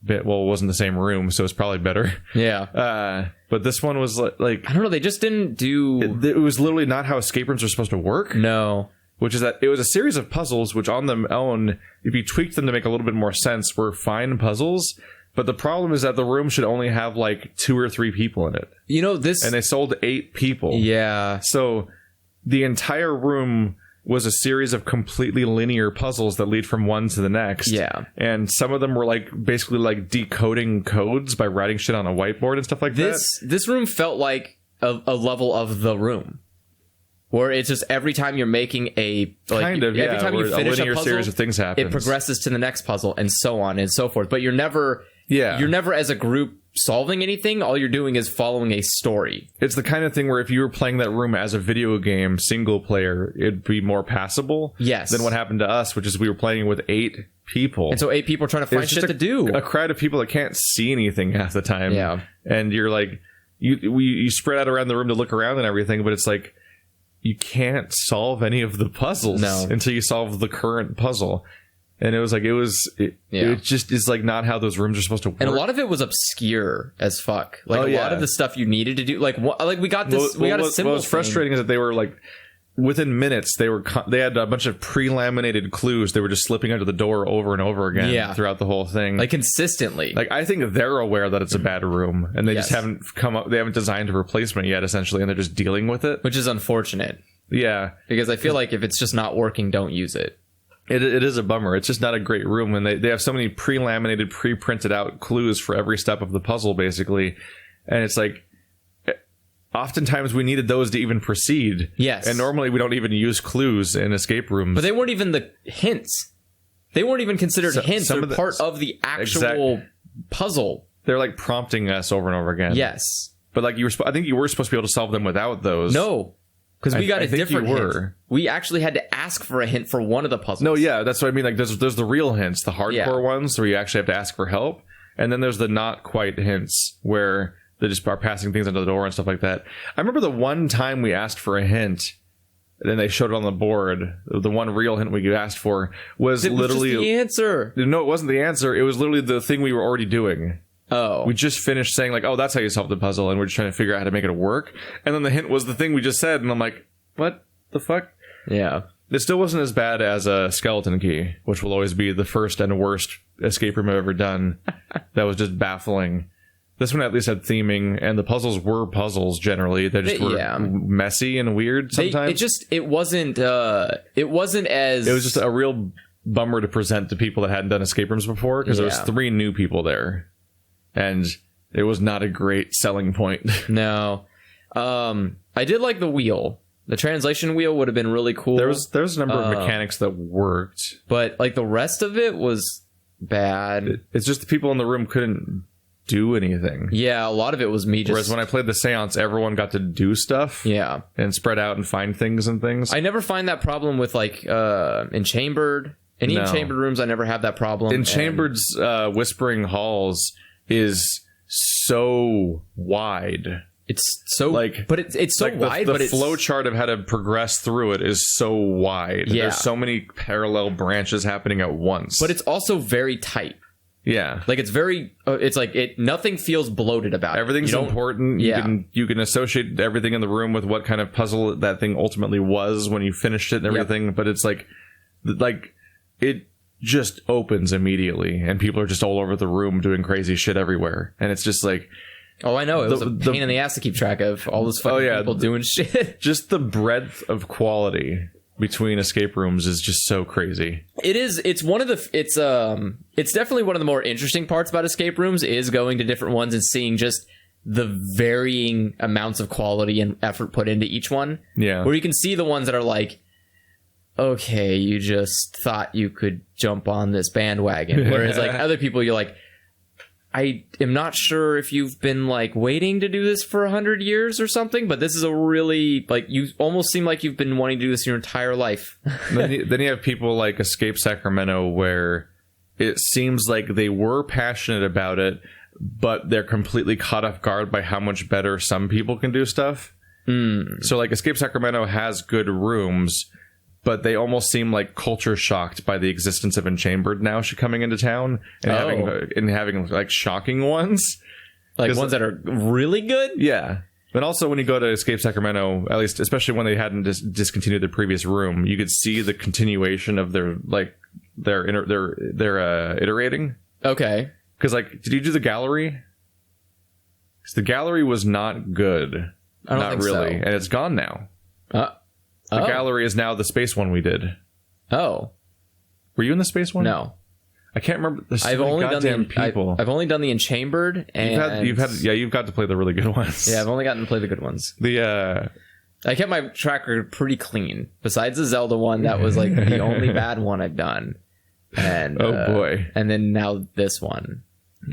been, well, it wasn't the same room, so it's probably better. Yeah. But this one was like, I don't know. They just didn't do. It was literally not how escape rooms are supposed to work. No. Which is that it was a series of puzzles, which on their own, if you tweaked them to make a little bit more sense, were fine puzzles. But the problem is that the room should only have like 2 or 3 people in it. You know, this. And they sold 8 people. Yeah. So the entire room was a series of completely linear puzzles that lead from one to the next. Yeah. And some of them were like basically like decoding codes by writing shit on a whiteboard and stuff like that. This room felt like a level of The Room, where it's just every time you're making every time you finish a puzzle, series of things happens. It progresses to the next puzzle and so on and so forth. But you're never as a group solving anything. All you're doing is following a story. It's the kind of thing where if you were playing that room as a video game single player, it'd be more passable. Yes. Than what happened to us, which is we were playing with 8 people. And so 8 people are trying to find shit to do. A crowd of people that can't see anything half the time. Yeah. And you're like, you spread out around the room to look around and everything, but it's like, you can't solve any of the puzzles until you solve the current puzzle. And it was like, it just is like not how those rooms are supposed to work. And a lot of it was obscure as fuck. Like lot of the stuff you needed to do, like we got this, we got a simple. What was frustrating is that they were like, within minutes, they had a bunch of pre-laminated clues they were just slipping under the door over and over again throughout the whole thing. Like consistently. Like, I think they're aware that it's a bad room, and they just haven't they haven't designed a replacement yet, essentially, and they're just dealing with it. Which is unfortunate. Yeah. Because I feel like if it's just not working, don't use it. It is a bummer. It's just not a great room, and they have so many pre-laminated, pre-printed out clues for every step of the puzzle, basically. And it's like, oftentimes we needed those to even proceed. Yes. And normally we don't even use clues in escape rooms. But they weren't even the hints. They weren't even considered hints or part of the actual puzzle. They're like prompting us over and over again. Yes. But like I think you were supposed to be able to solve them without those. No. Because we got a different hint. Were. We actually had to ask for a hint for one of the puzzles. No, yeah, that's what I mean. Like, there's the real hints, the hardcore ones, where you actually have to ask for help. And then there's the not quite hints, where they just are passing things under the door and stuff like that. I remember the one time we asked for a hint, and then they showed it on the board. The one real hint we asked for was literally just the answer. No, it wasn't the answer. It was literally the thing we were already doing. Oh. We just finished saying, like, oh, that's how you solve the puzzle, and we're just trying to figure out how to make it work. And then the hint was the thing we just said, and I'm like, what the fuck? Yeah. It still wasn't as bad as a skeleton key, which will always be the first and worst escape room I've ever done. That was just baffling. This one at least had theming, and the puzzles were puzzles generally. They just were messy and weird sometimes. It wasn't as... It was just a real bummer to present to people that hadn't done escape rooms before, because there was 3 new people there. And it was not a great selling point. No. I did like the wheel. The translation wheel would have been really cool. There was a number of mechanics that worked. But like the rest of it was bad. It's just the people in the room couldn't do anything. Yeah, a lot of it was me just... Whereas when I played the seance, everyone got to do stuff. Yeah. And spread out and find things and things. I never find that problem with like in Chambered. In Chambered rooms, I never have that problem. In Chambered's Whispering Halls is so wide. It's so but it's so like wide. The but flow chart of how to progress through it is so wide. Yeah. There's so many parallel branches happening at once. But it's also very tight. Yeah, like it's very. It's like nothing feels bloated about it. Everything's important. Yeah. You can associate everything in the room with what kind of puzzle that thing ultimately was when you finished it and everything. Yep. But it's like it just opens immediately, and people are just all over the room doing crazy shit everywhere, and it's just like. Oh, I know. It was a pain in the ass to keep track of all those fucking people doing shit. Just the breadth of quality between escape rooms is just so crazy. It is. It's one of the. It's definitely one of the more interesting parts about escape rooms is going to different ones and seeing just the varying amounts of quality and effort put into each one. Yeah. Where you can see the ones that are like, okay, you just thought you could jump on this bandwagon. Whereas like other people, you're like, I am not sure if you've been like waiting to do this for 100 years or something, but this is a really like you almost seem like you've been wanting to do this your entire life. then you have people like Escape Sacramento, where it seems like they were passionate about it, but they're completely caught off guard by how much better some people can do stuff. So like Escape Sacramento has good rooms, but they almost seem like culture shocked by the existence of Enchambered now coming into town and having like shocking ones, like ones that are really good. Yeah, but also when you go to Escape Sacramento, at least especially when they hadn't discontinued the previous room, you could see the continuation of their iterating. Okay, because like, did you do the gallery? Because the gallery was not good. I don't think really, so. And it's gone now. The gallery is now the space one we did. Oh. Were you in the space one? No. I can't remember. I've only done the Enchambered, and you've got to play the really good ones. Yeah, I've only gotten to play the good ones. I kept my track record pretty clean. Besides the Zelda one, that was like the only bad one I've done. And boy. And then now this one.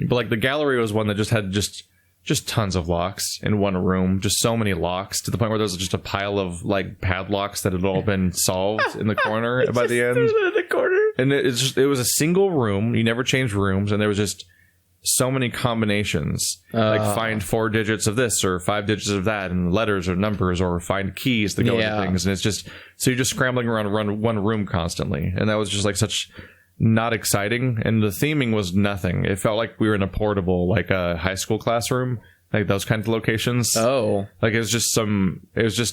But like the gallery was one that just had just tons of locks in one room, just so many locks to the point where there was just a pile of like padlocks that had all been solved in the corner by the end. In the corner. And it was a single room. You never changed rooms, and there was just so many combinations. Like find 4 digits of this or 5 digits of that, and letters or numbers, or find keys to go into things. And it's just so you're just scrambling around one room constantly, and that was just like such not exciting. And the theming was nothing. It felt like we were in a portable, like a high school classroom, like those kinds of locations. Like it was just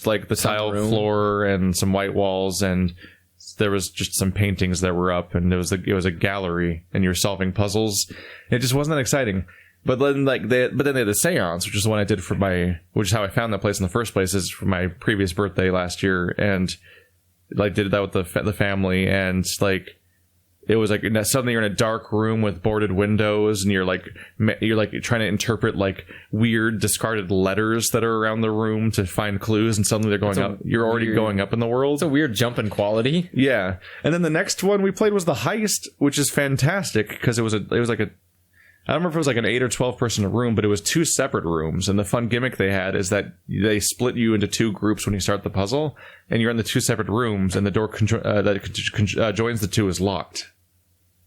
like the tile floor and some white walls, and there was just some paintings that were up, and it was a gallery, and you're solving puzzles. It just wasn't that exciting. But then they had the seance, which is the one I did which is how I found that place in the first place, is for my previous birthday last year, and like did that with the family, and like it was like suddenly you're in a dark room with boarded windows, and you're like trying to interpret like weird discarded letters that are around the room to find clues, and suddenly they're going up. You're already going up in the world. It's a weird jump in quality. Yeah. And then the next one we played was the Heist, which is fantastic because it was like I don't remember if it was like an 8 or 12 person room, but it was 2 separate rooms. And the fun gimmick they had is that they split you into 2 groups when you start the puzzle, and you're in the 2 separate rooms, and the door that joins the 2 is locked.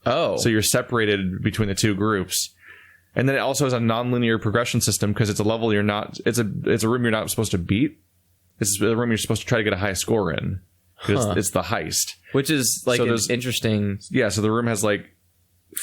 Oh. So you're separated between the 2 groups. And then it also has a non-linear progression system because it's a level it's a room you're not supposed to beat. It's a room you're supposed to try to get a high score in. It's the Heist. Which is like interesting. Yeah, so the room has like...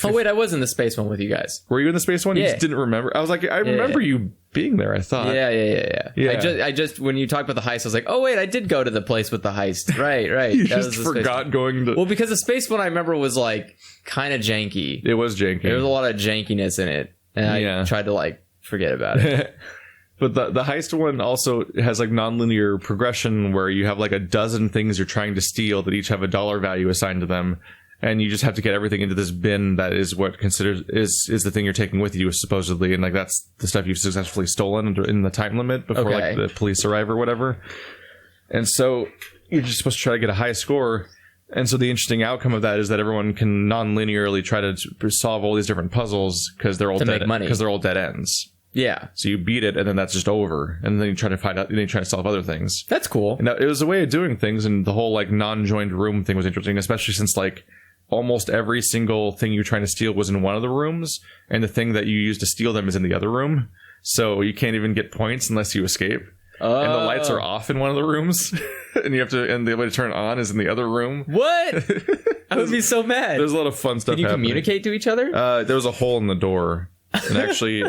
Oh, wait, I was in the space one with you guys. Were you in the space one? Yeah. You just didn't remember? I was like, I remember you being there, I thought. Yeah. I just, when you talked about the heist, I was like, oh, wait, I did go to the place with the heist. Right. You just forgot going to... Well, because the space one I remember was like kind of janky. It was janky. There was a lot of jankiness in it. And I tried to like forget about it. But the heist one also has like non-linear progression where you have like a dozen things you're trying to steal that each have a dollar value assigned to them. And you just have to get everything into this bin that is what considered is the thing you're taking with you, supposedly, and like that's the stuff you've successfully stolen in the time limit before like the police arrive or whatever. And so you're just supposed to try to get a high score. And so the interesting outcome of that is that everyone can non-linearly try to solve all these different puzzles because they're all dead ends. Yeah. So you beat it, and then that's just over, and then you try to find out. Then you try to solve other things. That's cool. And it was a way of doing things, and the whole like non-joined room thing was interesting, especially since like almost every single thing you're trying to steal was in one of the rooms, and the thing that you use to steal them is in the other room. So you can't even get points unless you escape. And the lights are off in one of the rooms, and the way to turn it on is in the other room. What? I would be so mad. There's a lot of fun stuff. Can you communicate to each other? There was a hole in the door, and actually,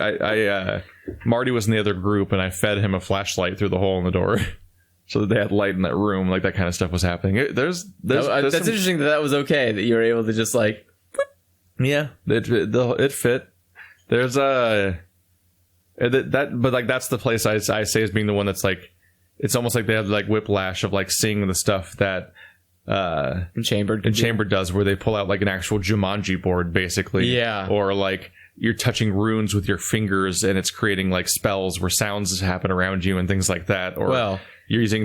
Marty was in the other group, and I fed him a flashlight through the hole in the door. So that they had light in that room, like that kind of stuff was happening. That's interesting that was okay, that you were able to just like... Yeah, it fit. There's But like that's the place I say as being the one that's like, it's almost like they have like whiplash of like seeing the stuff that Chambered does, where they pull out like an actual Jumanji board basically, or like you're touching runes with your fingers and it's creating like spells where sounds happen around you and things like that, or you're using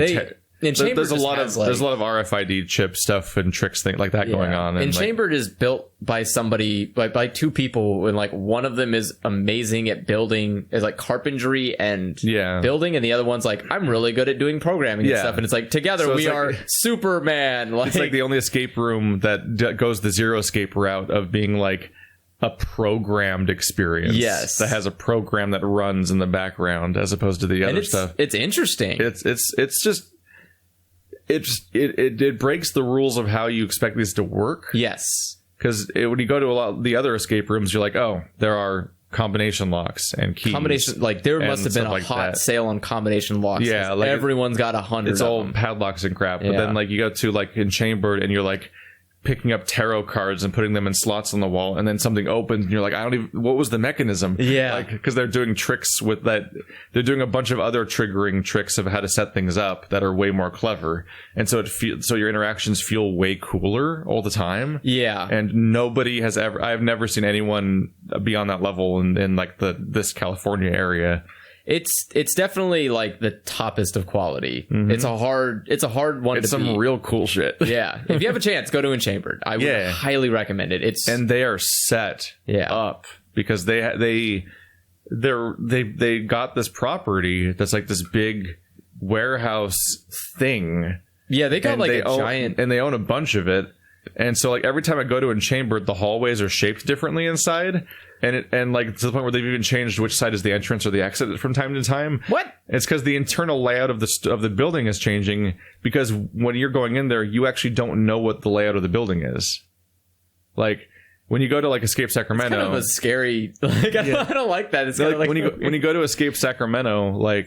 there's a lot of RFID chip stuff and tricks like that going on. And Chambered is built by somebody, by two people, and like one of them is amazing at building, is like carpentry and building, and the other one's like, I'm really good at doing programming and stuff. And it's like together so we are Superman. Like, it's like the only escape room that goes the zero escape route of being like a programmed experience. Yes, that has a program that runs in the background as opposed to the other stuff. It's interesting. It's just. It breaks the rules of how you expect these to work. Yes. Because when you go to a lot of the other escape rooms, you're like, oh, there are combination locks and keys. Like there must have been a hot sale on combination locks. Yeah. Like everyone's got 100 It's all padlocks and crap. But then like you go to like in Chambered and you're like picking up tarot cards and putting them in slots on the wall, and then something opens and you're like, what was the mechanism? Like, because they're doing tricks with that. They're doing a bunch of other triggering tricks of how to set things up that are way more clever, and so so your interactions feel way cooler all the time. And nobody has ever, I've never seen anyone be on that level in like this California area. It's definitely like the toppest of quality. It's a hard one. It's some real cool shit. If you have a chance, go to Enchambered. I would highly recommend it. And they are set up because they got this property that's like this big warehouse thing. They got like a giant, and they own a bunch of it. And so like every time I go to Enchambered, the hallways are shaped differently inside. And like to the point where they've even changed which side is the entrance or the exit from time to time. What? It's because the internal layout of the building is changing, because when you're going in there, you actually don't know what the layout of the building is. Like when you go to like Escape Sacramento, it's kind of a scary. Like I don't like that. It's kind of like when you go to Escape Sacramento, like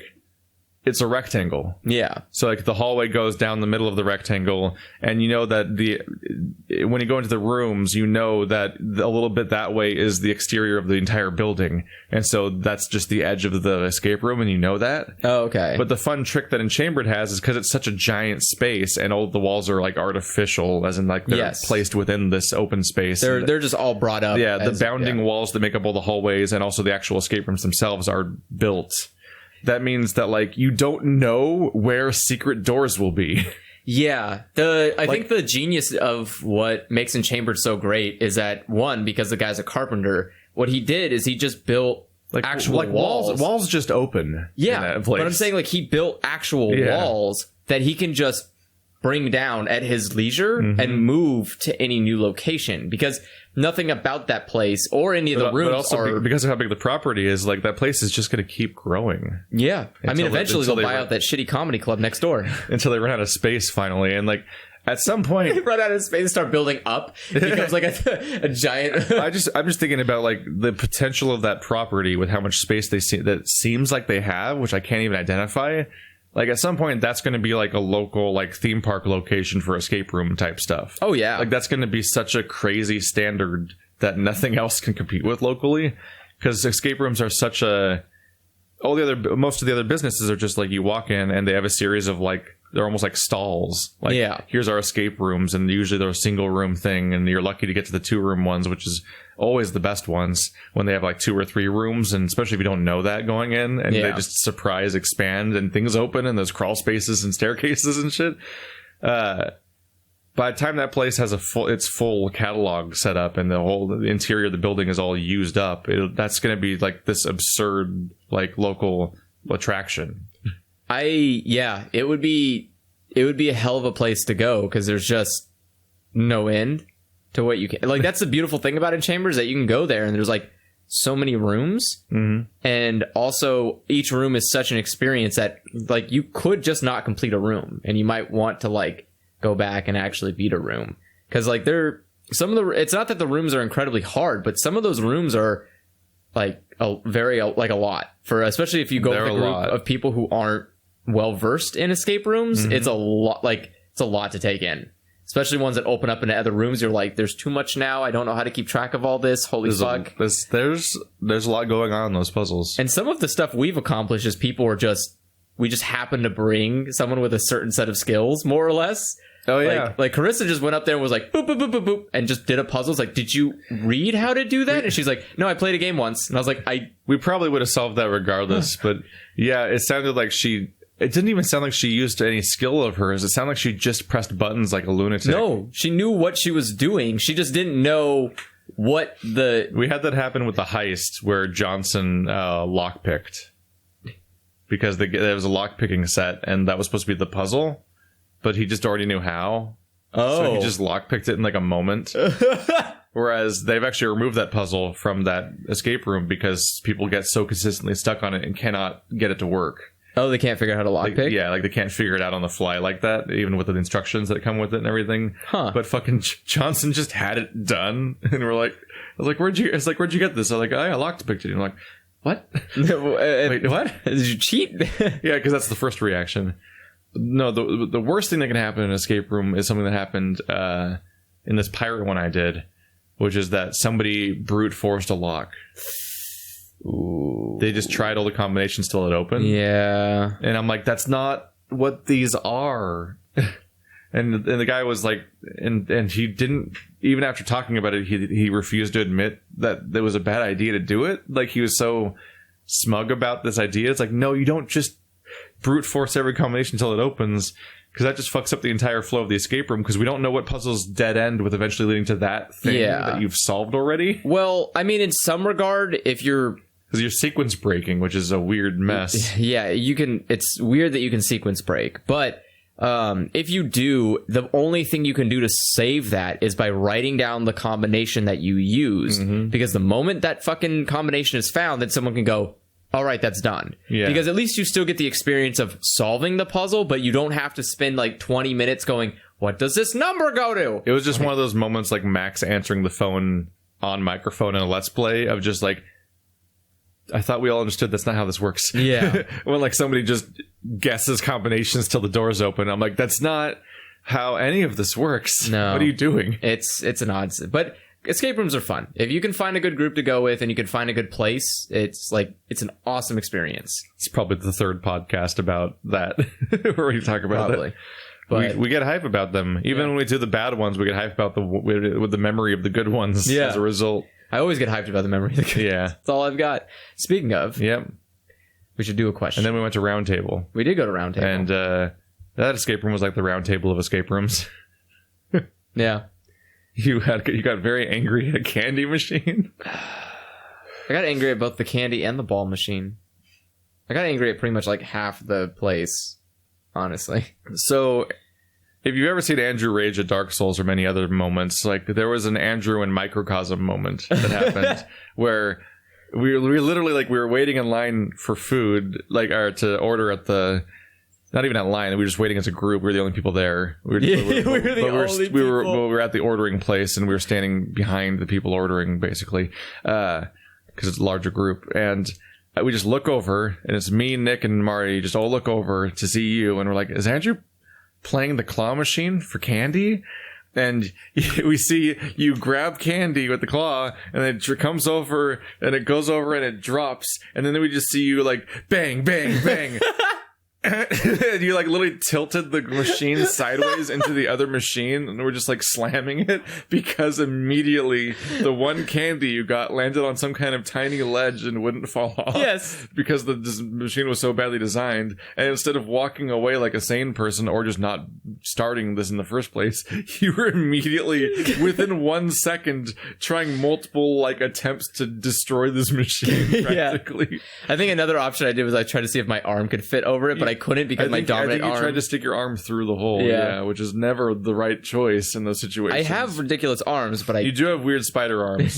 it's a rectangle. So like the hallway goes down the middle of the rectangle, and you know that when you go into the rooms, you know that a little bit that way is the exterior of the entire building, and so that's just the edge of the escape room, and you know that. Oh, okay. But the fun trick that Enchambered has is because it's such a giant space, and all the walls are like artificial, as in like they're placed within this open space. They're just all brought up. The bounding walls that make up all the hallways, and also the actual escape rooms themselves are built. That means that like you don't know where secret doors will be. I think the genius of what makes Enchambered so great is that, one, because the guy's a carpenter, what he did is he just built like actual like walls. Walls just open. In that place. But I'm saying like he built actual walls that he can just bring down at his leisure and move to any new location, because nothing about that place or any of the rooms because of how big the property is, like that place is just going to keep growing. I mean, eventually they'll buy out that shitty comedy club next door until they run out of space finally, and like at some point they run out of space and start building up. It becomes like a giant. I'm just thinking about like the potential of that property with how much space that seems like they have, which I can't even identify. Like at some point that's going to be like a local like theme park location for escape room type stuff. Oh yeah. Like that's going to be such a crazy standard that nothing else can compete with locally, because escape rooms are such most of the other businesses are just like you walk in and they have a series of like, they're almost like stalls. Like here's our escape rooms, and usually they're a single room thing, and you're lucky to get to the 2-room ones, which is always the best ones when they have like 2 or 3 rooms, and especially if you don't know that going in, and they just surprise expand and things open and there's crawl spaces and staircases and shit. By the time that place has its full catalog set up and the interior of the building is all used up, that's going to be like this absurd like local attraction. It would be a hell of a place to go, because there's just no end to what you can. Like that's the beautiful thing about Enchambered, is that you can go there and there's like so many rooms, and also each room is such an experience that like you could just not complete a room, and you might want to like go back and actually beat a room, because like it's not that the rooms are incredibly hard, but some of those rooms are like a lot for, especially if you go with a group of people who aren't well versed in escape rooms. It's a lot to take in. especially ones that open up into other rooms. You're like, there's too much now. I don't know how to keep track of all this. Holy fuck. There's a lot going on in those puzzles. And some of the stuff we've accomplished is we just happen to bring someone with a certain set of skills, more or less. Oh, yeah. Like Carissa just went up there and was like, boop, boop, boop, boop, boop, and just did a puzzle. It's like, did you read how to do that? And she's like, no, I played a game once. And I was like, we probably would have solved that regardless. But yeah, it sounded like it didn't even sound like she used any skill of hers. It sounded like she just pressed buttons like a lunatic. No, she knew what she was doing. She just didn't know what we had that happen with the heist where Johnson lockpicked. Because there was a lockpicking set, and that was supposed to be the puzzle. But he just already knew how. Oh. So he just lockpicked it in like a moment. Whereas they've actually removed that puzzle from that escape room because people get so consistently stuck on it and cannot get it to work. Oh, they can't figure out how to lockpick? Yeah, like they can't figure it out on the fly like that, even with the instructions that come with it and everything. Huh. But fucking Johnson just had it done. And we're like, I was like, where'd you get this? I was like, I lockpicked it. And I'm like, what? Wait, what? Did you cheat? Yeah, because that's the first reaction. No, the worst thing that can happen in an escape room is something that happened in this pirate one I did, which is that somebody brute forced a lock. Ooh. They just tried all the combinations till it opened. Yeah. And I'm like, that's not what these are. and the guy was like, and he didn't, even after talking about it, he refused to admit that it was a bad idea to do it. Like, he was so smug about this idea. It's like, no, you don't just brute force every combination until it opens, because that just fucks up the entire flow of the escape room, because we don't know what puzzles dead end with eventually leading to that thing that you've solved already. Well, I mean, in some regard, if you're... Because you're sequence breaking, which is a weird mess. Yeah, you can... It's weird that you can sequence break, but if you do, the only thing you can do to save that is by writing down the combination that you used, because the moment that fucking combination is found, then someone can go... All right, that's done. Yeah. Because at least you still get the experience of solving the puzzle, but you don't have to spend like 20 minutes going, what does this number go to? It was just one of those moments like Max answering the phone on microphone in a Let's Play of just like, I thought we all understood that's not how this works. Yeah. When like somebody just guesses combinations till the doors open. I'm like, that's not how any of this works. No. What are you doing? It's an odd... But... Escape rooms are fun. If you can find a good group to go with and you can find a good place, it's an awesome experience. It's probably the third podcast about that where we talk about Probably. that. We get hype about them. Even when we do the bad ones, we get hype about with the memory of the good ones as a result. I always get hyped about the memory of the good ones. That's all I've got. Speaking of, we should do a question. And then we went to Round Table. We did go to Round Table. And that escape room was like the Round Table of escape rooms. Yeah. You got very angry at a candy machine. I got angry at both the candy and the ball machine. I got angry at pretty much like half the place, honestly. So, if you've ever seen Andrew rage at Dark Souls or many other moments, like there was an Andrew and Microcosm moment that happened where we literally like we were waiting in line for food, or to order at the. Not even at line. We were just waiting as a group. We were the only people there. We were at the ordering place, and we were standing behind the people ordering, basically, because it's a larger group. And we just look over, and it's me, Nick, and Marty just all look over to see you, and we're like, is Andrew playing the claw machine for candy? And we see you grab candy with the claw, and it comes over, and it goes over, and it drops, and then we just see you like, bang, bang, bang. And you like literally tilted the machine sideways into the other machine, and we're just like slamming it because immediately the one candy you got landed on some kind of tiny ledge and wouldn't fall off. Yes, because the machine was so badly designed. And instead of walking away like a sane person or just not starting this in the first place, you were immediately within 1 second trying multiple like attempts to destroy this machine practically. Yeah. I think another option I did was I tried to see if my arm could fit over it, but I couldn't because my dominant arm... you tried to stick your arm through the hole, which is never the right choice in those situations. I have ridiculous arms, but You do have weird spider arms.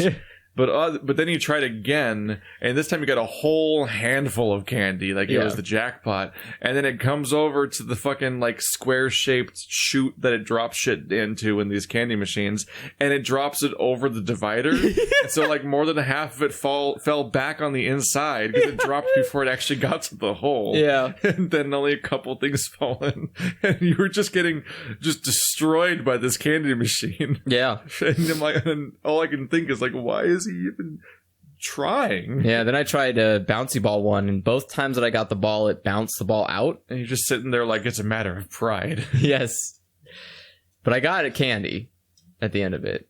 But then you tried again, and this time you got a whole handful of candy, like it was the jackpot. And then it comes over to the fucking like square-shaped chute that it drops shit into in these candy machines, and it drops it over the divider. And so like more than half of it fell back on the inside because it dropped before it actually got to the hole. Yeah. And then only a couple things fall in, and you were just getting destroyed by this candy machine. Yeah. And all I can think is like, why is he even trying? Yeah, then I tried a bouncy ball one, and both times that I got the ball, it bounced the ball out. And you're just sitting there like it's a matter of pride. Yes. But I got a candy at the end of it.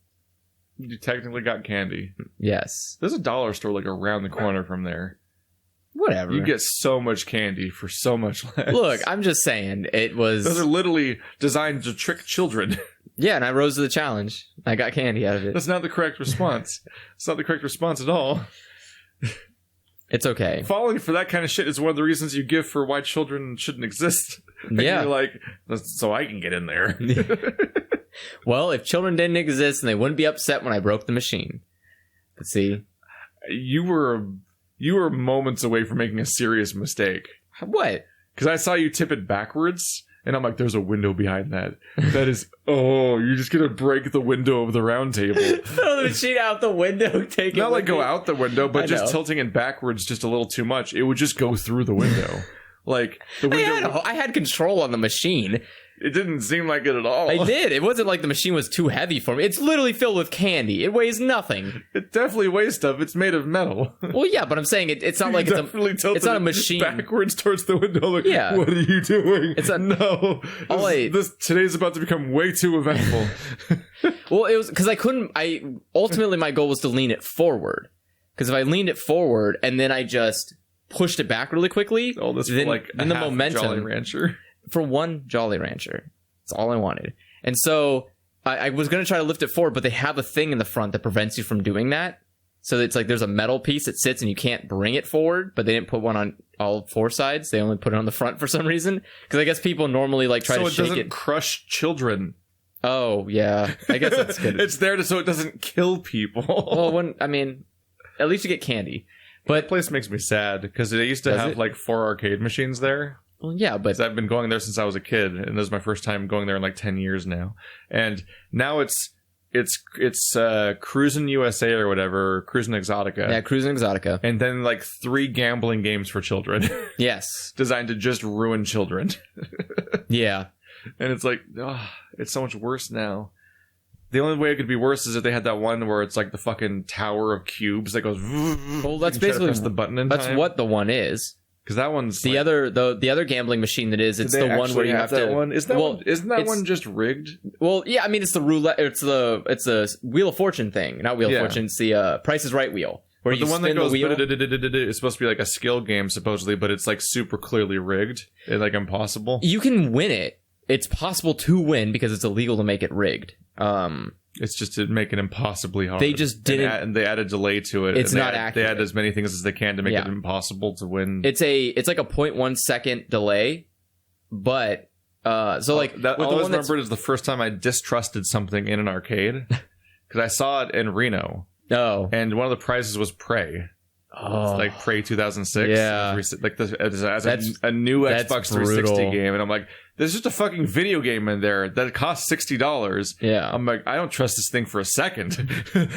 You technically got candy. Yes. There's a dollar store like around the corner from there. Whatever. You get so much candy for so much less. Look, I'm just saying, it was... Those are literally designed to trick children. Yeah, and I rose to the challenge. I got candy out of it. That's not the correct response. It's not the correct response at all. It's okay. Falling for that kind of shit is one of the reasons you give for why children shouldn't exist. Yeah. You're like, so I can get in there. Well, if children didn't exist, then they wouldn't be upset when I broke the machine. But see... You were moments away from making a serious mistake. What? Because I saw you tip it backwards, and I'm like, there's a window behind that. That is, you're just going to break the window of the round table. Throw the machine out the window, take it. Not like go out the window, but just know. tilting it backwards just a little too much. It would just go through the window. Like, the window... I had control on the machine. It didn't seem like it at all. I did. It wasn't like the machine was too heavy for me. It's literally filled with candy. It weighs nothing. It definitely weighs stuff. It's made of metal. Well, yeah, but I'm saying it's not like it's not a machine backwards towards the window. Like, yeah. What are you doing? It's a no. Today's about to become way too eventful. Well, it was because ultimately my goal was to lean it forward. Because if I leaned it forward and then I just pushed it back really quickly, then the momentum. Jolly Rancher. For one Jolly Rancher. That's all I wanted. And so I was going to try to lift it forward, but they have a thing in the front that prevents you from doing that. So it's like there's a metal piece that sits and you can't bring it forward, but they didn't put one on all four sides. They only put it on the front for some reason. Because I guess people normally like try to shake it. So it doesn't crush children. Oh, yeah. I guess that's good. It's there so it doesn't kill people. Well, at least you get candy. But that place makes me sad because they used to have like 4 arcade machines there. Well, yeah, but I've been going there since I was a kid, and this is my first time going there in like 10 years now. And now it's Cruisin' USA or whatever, Cruisin' Exotica. Yeah, Cruisin' Exotica. And then like 3 gambling games for children. Yes. Designed to just ruin children. Yeah. And it's like, it's so much worse now. The only way it could be worse is if they had that one where it's like the fucking tower of cubes that goes. Well, that's basically press the button in that's time. what the one is. Because that one's the other gambling machine that is. It's the one where you have that to. One? Isn't that one just rigged? Well, yeah. I mean, it's the roulette. It's the Wheel of Fortune thing, not Wheel of Fortune. It's the Price is Right wheel. Where you the one spin that goes, the wheel. It's supposed to be like a skill game supposedly, but it's like super clearly rigged. It's like impossible. You can win it. It's possible to win because it's illegal to make it rigged. It's just to make it impossibly hard. They just didn't, and they add a delay to it. It's not accurate. They add as many things as they can to make it impossible to win. It's like a 0.1 second delay, but so like that. All I always remembered is the first time I distrusted something in an arcade because I saw it in Reno. Oh, and one of the prizes was Prey. Oh, it's like Prey 2006. Yeah, like as a new Xbox 360 game, and I'm like, there's just a fucking video game in there that costs $60. Yeah, I'm like, I don't trust this thing for a second.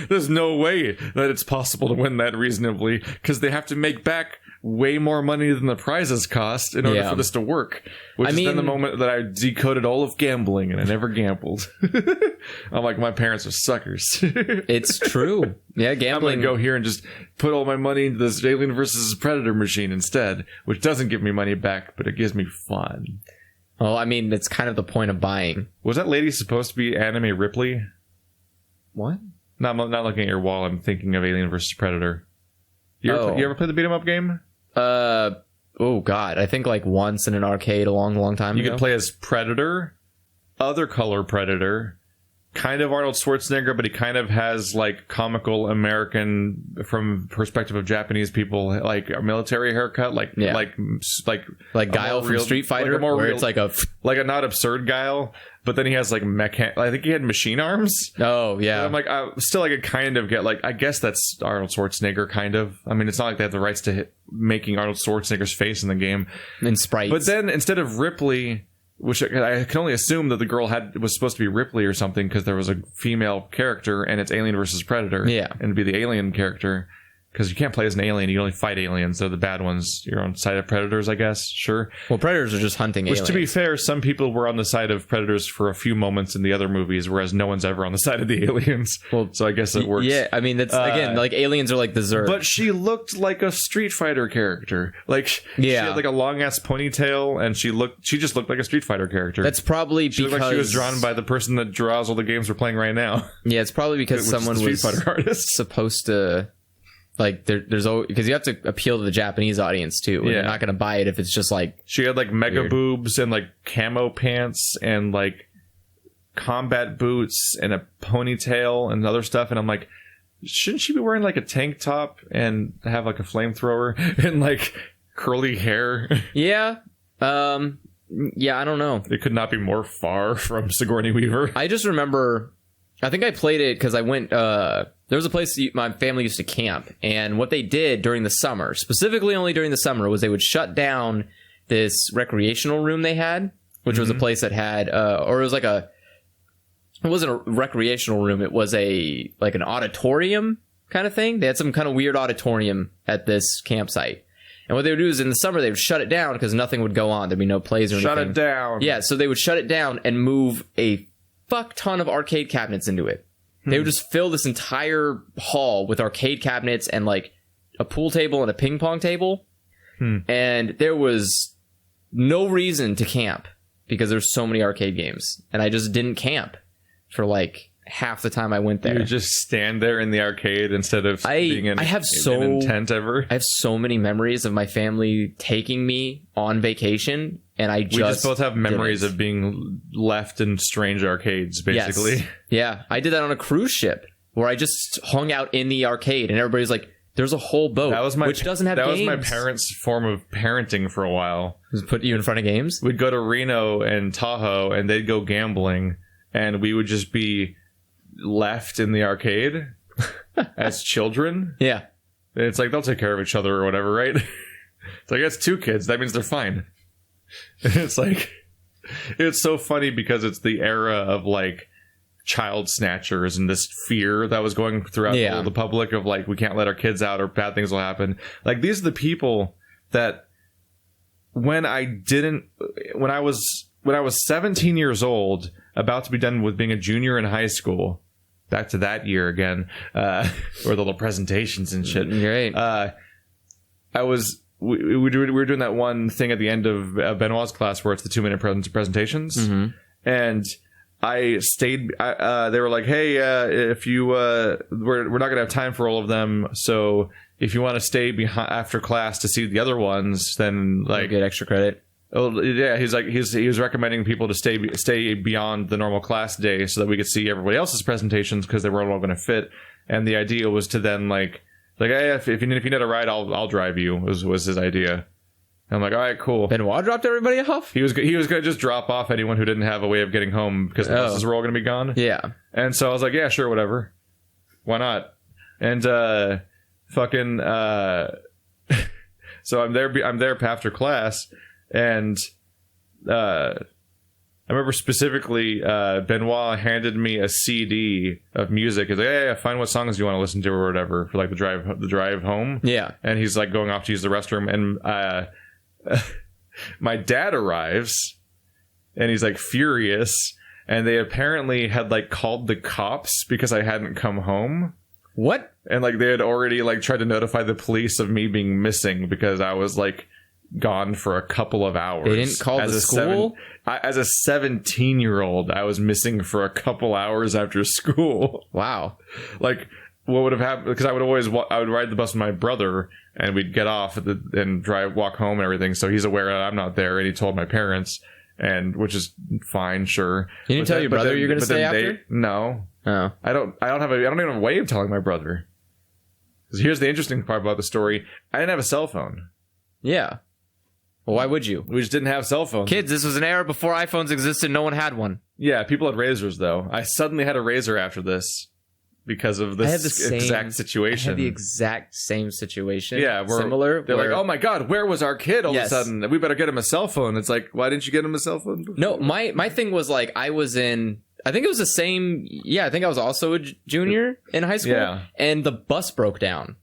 There's no way that it's possible to win that reasonably because they have to make back way more money than the prizes cost in order for this to work. Which is then the moment that I decoded all of gambling and I never gambled. I'm like, my parents are suckers. It's true. Yeah, gambling. I'm gonna go here and just put all my money into this Alien versus Predator machine instead, which doesn't give me money back, but it gives me fun. Well, I mean, that's kind of the point of buying. Was that lady supposed to be Anime Ripley? What? No, I'm not looking at your wall. I'm thinking of Alien versus Predator. You ever play the beat 'em up game? Oh god, I think like once in an arcade a long time ago. You could play as Predator, other color Predator, kind of Arnold Schwarzenegger, but he kind of has like comical American from perspective of Japanese people, like a military haircut, like Guile from Street Fighter, like where it's like a not absurd Guile, but then he has like I think he had machine arms. Oh yeah, and I'm like, I still like a kind of get like, I guess that's Arnold Schwarzenegger kind of. I mean, it's not like they have the rights to making Arnold Schwarzenegger's face in the game in sprites, but then instead of Ripley, which I can only assume that the girl was supposed to be Ripley or something because there was a female character and it's Alien versus Predator. Yeah. And it'd be the alien character because you can't play as an alien. You only fight aliens. They're the bad ones. You're on the side of predators, I guess. Sure. Well, predators are just hunting aliens. Which, to be fair, some people were on the side of predators for a few moments in the other movies, whereas no one's ever on the side of the aliens. Well, so I guess it works. Yeah, I mean, that's, again, like aliens are like the Zerg. But she looked like a Street Fighter character. Like, she had like a long-ass ponytail, and she just looked like a Street Fighter character. That's probably she looked like she was drawn by the person that draws all the games we're playing right now. Yeah, it's probably because someone was Fighter artist. Supposed to... Like there's always, because you have to appeal to the Japanese audience too. And they're not going to buy it if it's just like she had like mega boobs and like camo pants and like combat boots and a ponytail and other stuff. And I'm like, shouldn't she be wearing like a tank top and have like a flamethrower and like curly hair? Yeah. Yeah, I don't know. It could not be more far from Sigourney Weaver. I just remember, I think I played it because I went, there was a place my family used to camp, and what they did during the summer, specifically only during the summer, was they would shut down this recreational room they had, which was a place that had, or it was like it wasn't a recreational room, it was like an auditorium kind of thing. They had some kind of weird auditorium at this campsite. And what they would do is in the summer, they would shut it down because nothing would go on. There'd be no plays or anything. Shut it down. Yeah, so they would shut it down and move a fuck ton of arcade cabinets into it. They would just fill this entire hall with arcade cabinets and like a pool table and a ping pong table. And there was no reason to camp because there's so many arcade games. And I just didn't camp for like half the time I went there. You just stand there in the arcade instead of being in an tent ever. I have so many memories of my family taking me on vacation. And we just both have memories of being left in strange arcades, basically. Yes. Yeah, I did that on a cruise ship where I just hung out in the arcade, and everybody's like, "There's a whole boat which doesn't have games." That was my parents' form of parenting for a while. Just put you in front of games. We'd go to Reno and Tahoe, and they'd go gambling, and we would just be left in the arcade as children. Yeah, and it's like they'll take care of each other or whatever, right? It's like that's 2 kids. That means they're fine. It's like, it's so funny because it's the era of like child snatchers and this fear that was going throughout the public of like, we can't let our kids out or bad things will happen. Like, these are the people that when I was 17 years old, about to be done with being a junior in high school, back to that year again, or the little presentations and shit. Right. We were doing that one thing at the end of Benoit's class where it's the 2-minute presentations. And I stayed, they were like, hey, if you, we're not going to have time for all of them. So if you want to stay behind after class to see the other ones, then like get extra credit. Oh yeah. He's like, he was recommending people to stay beyond the normal class day so that we could see everybody else's presentations because they weren't all going to fit. And the idea was to then like, hey, if you need a ride, I'll drive you. Was his idea. And I'm like, all right, cool. Benoit dropped everybody off. He was going to just drop off anyone who didn't have a way of getting home because the buses were all going to be gone. Yeah. And so I was like, yeah, sure, whatever. Why not? And fucking so I'm there after class, and I remember specifically Benoit handed me a CD of music. He's like, hey, find what songs you want to listen to or whatever for like the drive home. Yeah. And he's like going off to use the restroom, and my dad arrives, and he's like furious, and they apparently had like called the cops because I hadn't come home. What? And like they had already like tried to notify the police of me being missing because I was like gone for a couple of hours. They didn't call the school? As a 17-year-old, I was missing for a couple hours after school. Wow. Like, what would have happened? Because I would ride the bus with my brother, and we'd get off and walk home and everything. So he's aware that I'm not there, and he told my parents. and which is fine, sure. You didn't tell your brother you're going to stay after? No. Oh. I don't even have a way of telling my brother. Because here's the interesting part about the story. I didn't have a cell phone. Yeah. Well, why would you? We just didn't have cell phones. Kids, this was an era before iPhones existed. No one had one. Yeah, people had razors, though. I suddenly had a razor after this because of this exact situation. I had the exact same situation. Yeah, similar. They're like, oh my God, where was our kid all of a sudden? We better get him a cell phone. It's like, why didn't you get him a cell phone before? No, my thing was like, I think it was the same. Yeah, I think I was also a junior in high school. Yeah. And the bus broke down.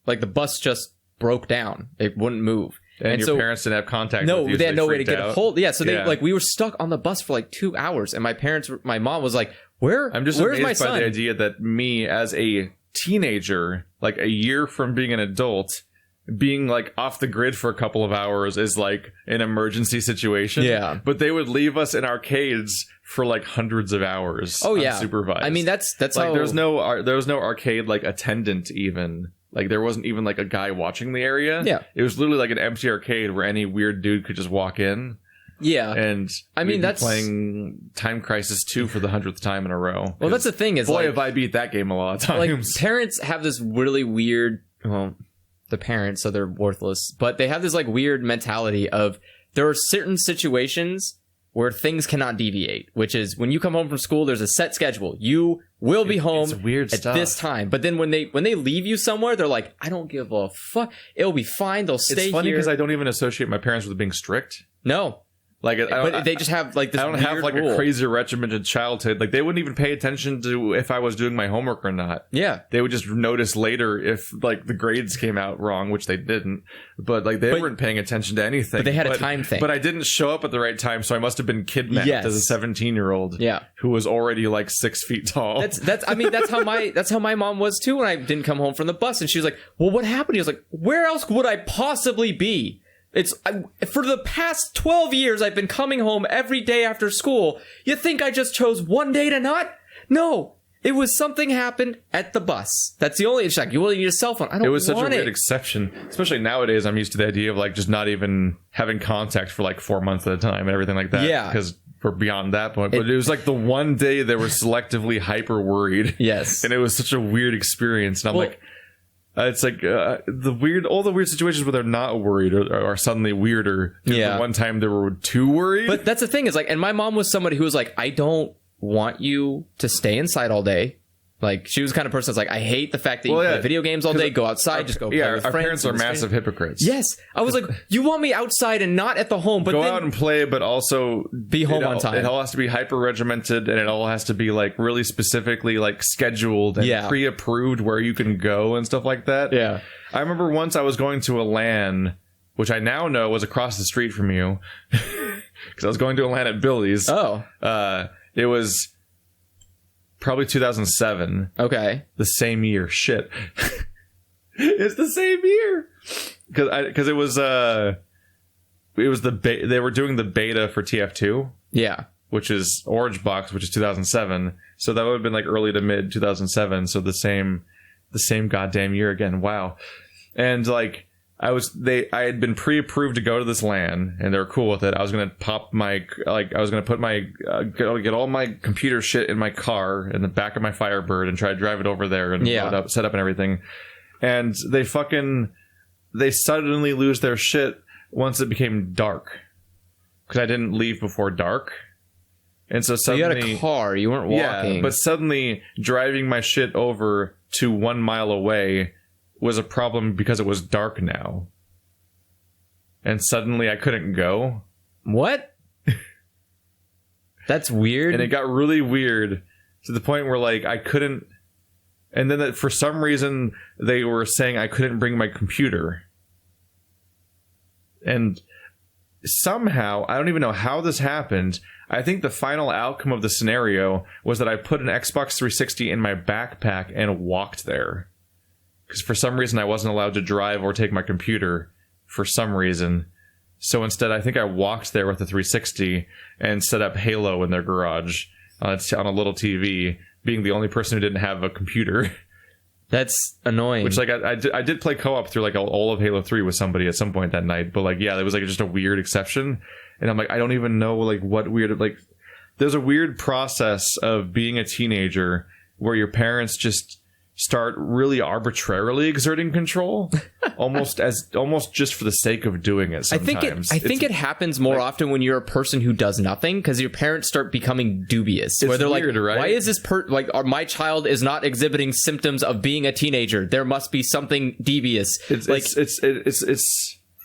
Like the bus just broke down. It wouldn't move. And your parents didn't have contact with you, they had no way to get out. a hold. Yeah, so they we were stuck on the bus for like 2 hours, and my mom was like, I'm just amazed my son? by the idea that me as a teenager, like a year from being an adult, being like off the grid for a couple of hours is like an emergency situation. Yeah. But they would leave us in arcades for like hundreds of hours. Oh yeah. Unsupervised. I mean, that's like how... there was no arcade like attendant even. Like there wasn't even like a guy watching the area. Yeah. It was literally like an empty arcade where any weird dude could just walk in. Yeah. And I mean, that's playing Time Crisis 2 for the 100th time in a row. Well, that's the thing is, boy, have I beat that game a lot of times. Like parents have this really weird, well, the parents, so they're worthless, but they have this like weird mentality of there are certain situations where things cannot deviate, which is when you come home from school, there's a set schedule. You will be home weird at stuff. this time. But then when they leave you somewhere, they're like, I don't give a fuck. It'll be fine. They'll stay here. It's funny because I don't even associate my parents with being strict. No. Like, but they just have like this. I don't have like rule. a crazy regimented childhood. Like they wouldn't even pay attention to if I was doing my homework or not. Yeah, they would just notice later if like the grades came out wrong, which they didn't. But like they weren't paying attention to anything. But they had a time thing. But I didn't show up at the right time, so I must have been kidnapped as a 17-year-old. Yeah, who was already like 6 feet tall. That's how my mom was too when I didn't come home from the bus, and she was like, "Well, what happened?" He was like, "Where else would I possibly be?" For the past 12 years, I've been coming home every day after school. You think I just chose one day to not? No. It was something happened at the bus. That's the only... It's like, you will need a cell phone. I don't want it. It was such a weird exception. Especially nowadays, I'm used to the idea of like just not even having contact for like 4 months at a time and everything like that. Yeah. Because we're beyond that point. But it was like the one day they were selectively hyper worried. Yes. And it was such a weird experience. And I'm like... it's like all the weird situations where they're not worried are suddenly weirder. Yeah. The one time they were too worried. But that's the thing is like, and my mom was somebody who was like, I don't want you to stay inside all day. Like she was the kind of person that's like, I hate the fact that you play video games all day. Go outside, just go play with our friends. parents are massive hypocrites. Yes, I was like, you want me outside and not at the home, but go then out and play, but also be home on time. It all has to be hyper regimented, and it all has to be like really specifically like scheduled and pre-approved where you can go and stuff like that. Yeah, I remember once I was going to a LAN, which I now know was across the street from you, because I was going to a LAN at Billy's. Oh, it was probably 2007. Okay. The same year. Shit. It's the same year. Because it was they were doing the beta for TF2. Yeah. Which is Orange Box, which is 2007. So that would have been like early to mid 2007. So the same goddamn year again. Wow. And like I had been pre-approved to go to this LAN, and they were cool with it. I was gonna get all my computer shit in my car in the back of my Firebird and try to drive it over there and set up and everything. And they suddenly lose their shit once it became dark, because I didn't leave before dark. And so suddenly, you had a car, you weren't walking. Yeah, but suddenly driving my shit over to 1 mile away was a problem because it was dark now. And suddenly I couldn't go. What? That's weird. And it got really weird to the point where like I couldn't, and then for some reason they were saying I couldn't bring my computer. And somehow, I don't even know how this happened, I think the final outcome of the scenario was that I put an Xbox 360 in my backpack and walked there. Because for some reason I wasn't allowed to drive or take my computer for some reason. So instead I think I walked there with the 360 and set up Halo in their garage on a little TV, being the only person who didn't have a computer. That's annoying. Which like I did play co-op through like all of Halo 3 with somebody at some point that night, but like yeah, it was like just a weird exception. And I'm like, I don't even know like what weird, like there's a weird process of being a teenager where your parents just start really arbitrarily exerting control, almost just for the sake of doing it sometimes. I think it happens more often when you're a person who does nothing, because your parents start becoming dubious. Where they're weird, like, right? Why is this my child is not exhibiting symptoms of being a teenager? There must be something devious. It's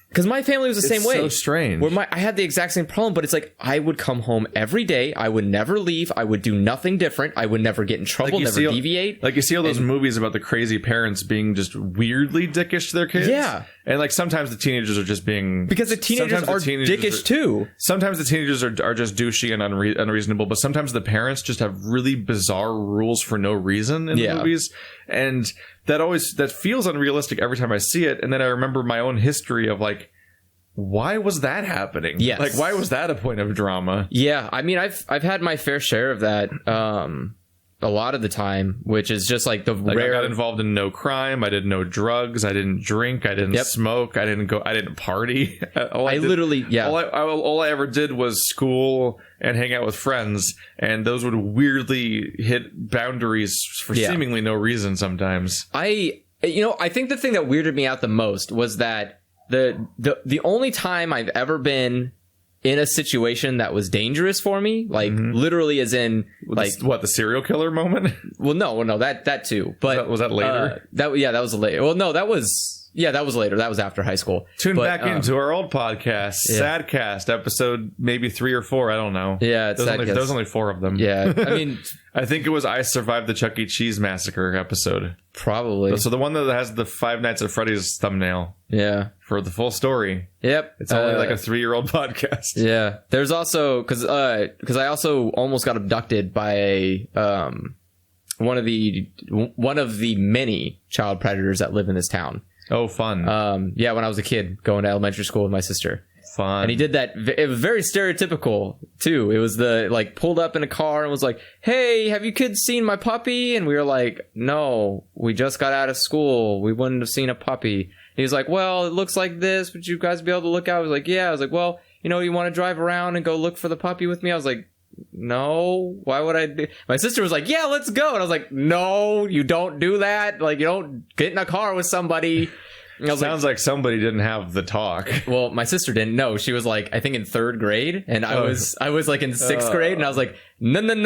because my family was the same way. So strange. Where I had the exact same problem, but it's like I would come home every day. I would never leave. I would do nothing different. I would never get in trouble. Never deviate. Like you see all those movies about the crazy parents being just weirdly dickish to their kids. Yeah, and like sometimes the teenagers are just being because the teenagers are dickish too. Sometimes the teenagers are just douchey and unreasonable, but sometimes the parents just have really bizarre rules for no reason in the movies, and that feels unrealistic every time I see it. And then I remember my own history of like, why was that happening? Yes. Like, why was that a point of drama? Yeah, I mean, I've had my fair share of that a lot of the time, which is just like I got involved in no crime. I did no drugs. I didn't drink. I didn't smoke. I didn't party. All I ever did was school and hang out with friends, and those would weirdly hit boundaries for seemingly no reason sometimes. I think the thing that weirded me out the most was that the only time I've ever been in a situation that was dangerous for me, like literally as in like the serial killer moment. Well, no, that too. But was that later? That was later. Well, no, that was later. That was after high school. Tune back into our old podcast, Sadcast, episode maybe 3 or 4. I don't know. Yeah, there's only 4 of them. Yeah, I mean, I think it was I Survived the Chuck E. Cheese Massacre episode. Probably. So the one that has the Five Nights at Freddy's thumbnail. Yeah. For the full story. Yep. It's only like a 3-year-old podcast. Yeah. There's also because I also almost got abducted by one of the many child predators that live in this town. Oh, fun. Yeah, when I was a kid going to elementary school with my sister. Fun. And he did that. It was very stereotypical too. It was pulled up in a car and was like, "Hey, have you kids seen my puppy?" And we were like, "No, we just got out of school. We wouldn't have seen a puppy." He was like, "Well, it looks like this. Would you guys be able to look out?" I was like, "Yeah." I was like, "Well, you want to drive around and go look for the puppy with me?" I was like, "No, why would I do?" My sister was like, "Yeah, let's go." And I was like, "No, you don't do that. Like, you don't get in a car with somebody." Sounds like somebody didn't have the talk. Well, my sister didn't know. She was like, I think in 3rd grade, and I was like in 6th grade, and I was like, no.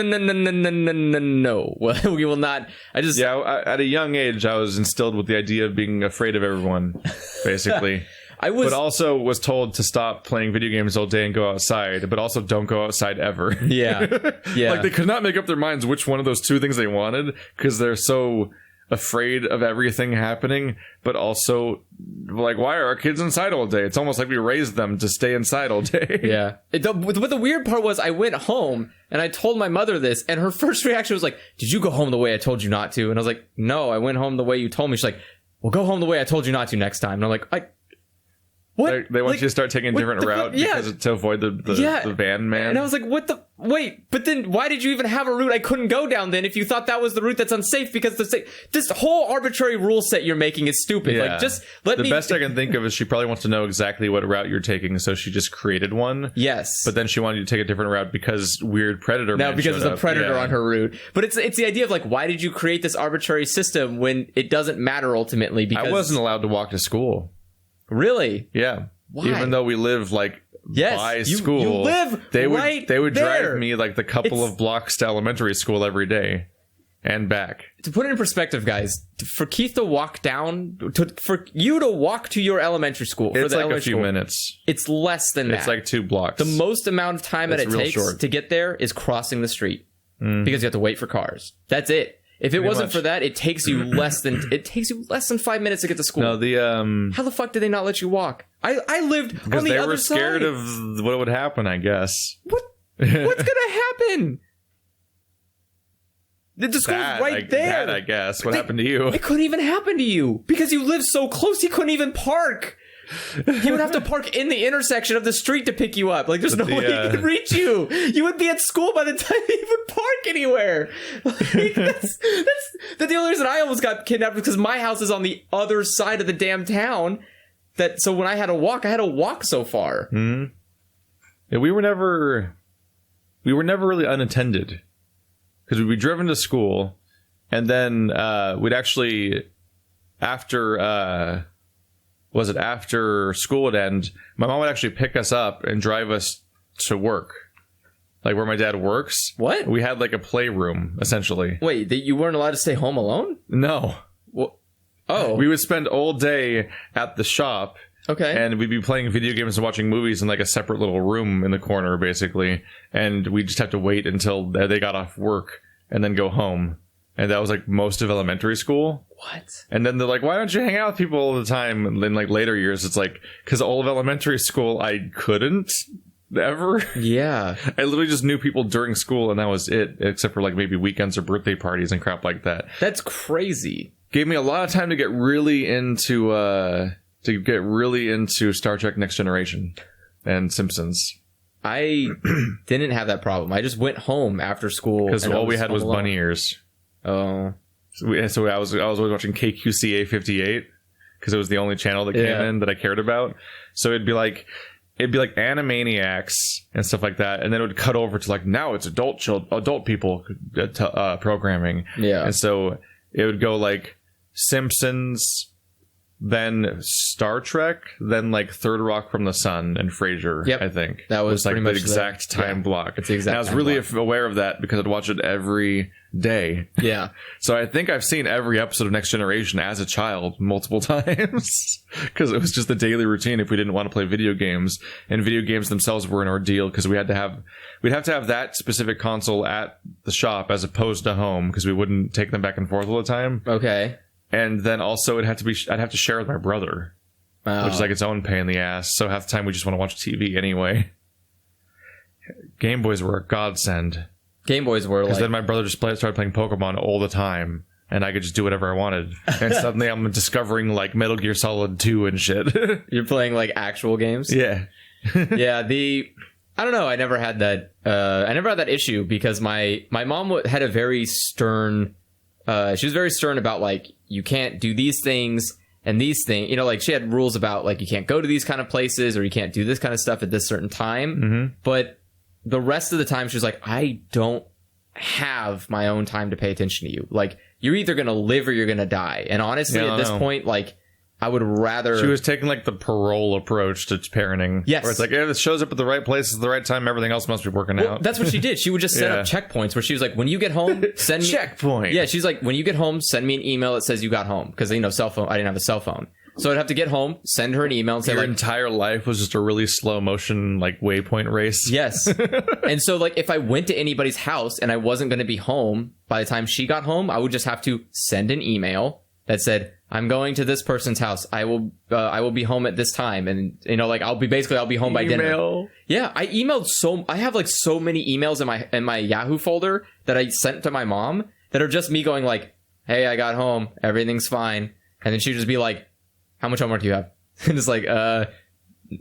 Well, we will not. At a young age, I was instilled with the idea of being afraid of everyone, basically. But also was told to stop playing video games all day and go outside, but also don't go outside ever. Yeah. Yeah. Like they could not make up their minds which one of those 2 things they wanted because they're so afraid of everything happening, but also like, why are our kids inside all day? It's almost like we raised them to stay inside all day. Yeah. But the weird part was I went home and I told my mother this, and her first reaction was like, "Did you go home the way I told you not to?" And I was like, "No, I went home the way you told me." She's like, "Well, go home the way I told you not to next time." And I'm like, what? They want you to start taking a different route to avoid the van man. And I was like, wait, but then why did you even have a route I couldn't go down then if you thought that was the route that's unsafe? Because this whole arbitrary rule set you're making is stupid. Yeah. Like, just let me... The best I can think of is she probably wants to know exactly what route you're taking, so she just created one. Yes. But then she wanted you to take a different route because weird predator man because there's a predator on her route. But it's the idea of like, why did you create this arbitrary system when it doesn't matter ultimately? Because I wasn't allowed to walk to school. Really? Yeah. Why? Even though we live by school, you live they would there. drive me like the couple of blocks to elementary school every day and back. To put it in perspective, guys, for Keith to walk down, for you to walk to your elementary school, it's like a few minutes. It's less than that. It's like 2 blocks. The most amount of time that it takes to get there is crossing the street because you have to wait for cars. That's it. If it wasn't for that, it takes you less than 5 minutes to get to school. No, how the fuck did they not let you walk? I lived on the other side. Because they were scared of what would happen, I guess. What's gonna happen? The school's right there. That, I guess. What happened to you? It couldn't even happen to you because you live so close. He couldn't even park. He would have to park in the intersection of the street to pick you up. Like, there's no way he could reach you. You would be at school by the time he would park anywhere. Like, that's the only reason I almost got kidnapped because my house is on the other side of the damn town. So when I had to walk so far. Mm-hmm. Yeah, we were never really unattended, because we'd be driven to school, and then we'd actually, after school would end, my mom would actually pick us up and drive us to work, like where my dad works. What? We had like a playroom, essentially. Wait, you weren't allowed to stay home alone? No. Well, oh. We would spend all day at the shop. Okay. And we'd be playing video games and watching movies in like a separate little room in the corner, basically. And we just have to wait until they got off work and then go home. And that was like most of elementary school. What? And then they're like, why don't you hang out with people all the time? And then like later years, it's like, because all of elementary school, I couldn't ever. Yeah. I literally just knew people during school, and that was it, except for like maybe weekends or birthday parties and crap like that. That's crazy. Gave me a lot of time to get really into Star Trek Next Generation and Simpsons. I didn't have that problem. I just went home after school because all we had was alone. bunny ears. Oh, so I was always watching KQCA 58 because it was the only channel that came in that I cared about. So it'd be like Animaniacs and stuff like that, and then it would cut over to like, now it's adult people programming. Yeah, and so it would go like Simpsons, then Star Trek, then like Third Rock from the Sun and Frasier. Yep. I think that was like pretty the much exact time block. It's the exact. And I was really aware of that because I'd watch it every day. Yeah. So I think I've seen every episode of Next Generation as a child multiple times because it was just the daily routine if we didn't want to play video games. And video games themselves were an ordeal because we'd have to have that specific console at the shop as opposed to home because we wouldn't take them back and forth all the time. Okay. And then also I'd have to share with my brother, which is like its own pain in the ass. So half the time we just want to watch TV anyway. Game Boys were a godsend. Game Boys were because then my brother just started playing Pokemon all the time, and I could just do whatever I wanted. And suddenly I'm discovering like Metal Gear Solid 2 and shit. You're playing like actual games? Yeah. Yeah. I don't know. I never had that. I never had that issue because my mom had a very stern. She was very stern about like, you can't do these things and these things. You know, like she had rules about like you can't go to these kind of places or you can't do this kind of stuff at this certain time. Mm-hmm. But the rest of the time she was like, I don't have my own time to pay attention to you. Like, you're either going to live or you're going to die. And honestly, at this point, like, I would rather... She was taking, like, the parole approach to parenting. Yes. Where it's like, if it shows up at the right place at the right time, everything else must be working out. That's what she did. She would just set up checkpoints where she was like, when you get home, send me... Checkpoint. Yeah, she's like, when you get home, send me an email that says you got home. Because, you know, cell phone... I didn't have a cell phone. So I'd have to get home, send her an email and say, your entire life was just a really slow motion, like, waypoint race. Yes. And so, like, if I went to anybody's house and I wasn't going to be home by the time she got home, I would just have to send an email that said, I'm going to this person's house. I will be home at this time. And, you know, like, I'll be home by dinner. Yeah. I emailed I have, like, so many emails in my Yahoo folder that I sent to my mom that are just me going, like, hey, I got home. Everything's fine. And then she'd just be like, how much homework do you have? And it's like,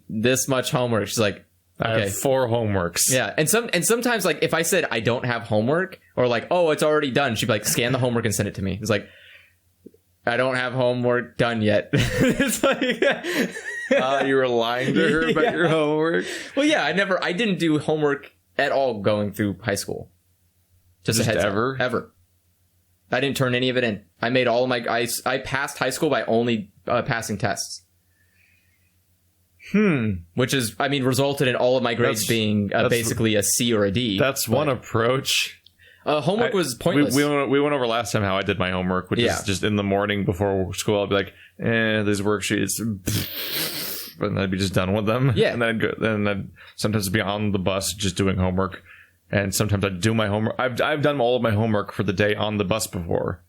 this much homework. She's like, okay. I have 4 homeworks. Yeah. And sometimes, like, if I said I don't have homework or like, oh, it's already done, she'd be like, scan the homework and send it to me. It's like, I don't have homework done yet. It's like, you were lying to her about your homework? Well, yeah, I didn't do homework at all going through high school. Just a heads ever? Up. Ever. I didn't turn any of it in. I made all of my... I passed high school by only passing tests. Which is, I mean, resulted in all of my grades being basically a C or a D. That's one approach. Homework was pointless. We went over last time how I did my homework, which is just in the morning before school. I'd be like, these worksheets... And I'd be just done with them. Yeah. And then I'd sometimes be on the bus just doing homework. And sometimes I'd do my homework. I've done all of my homework for the day on the bus before.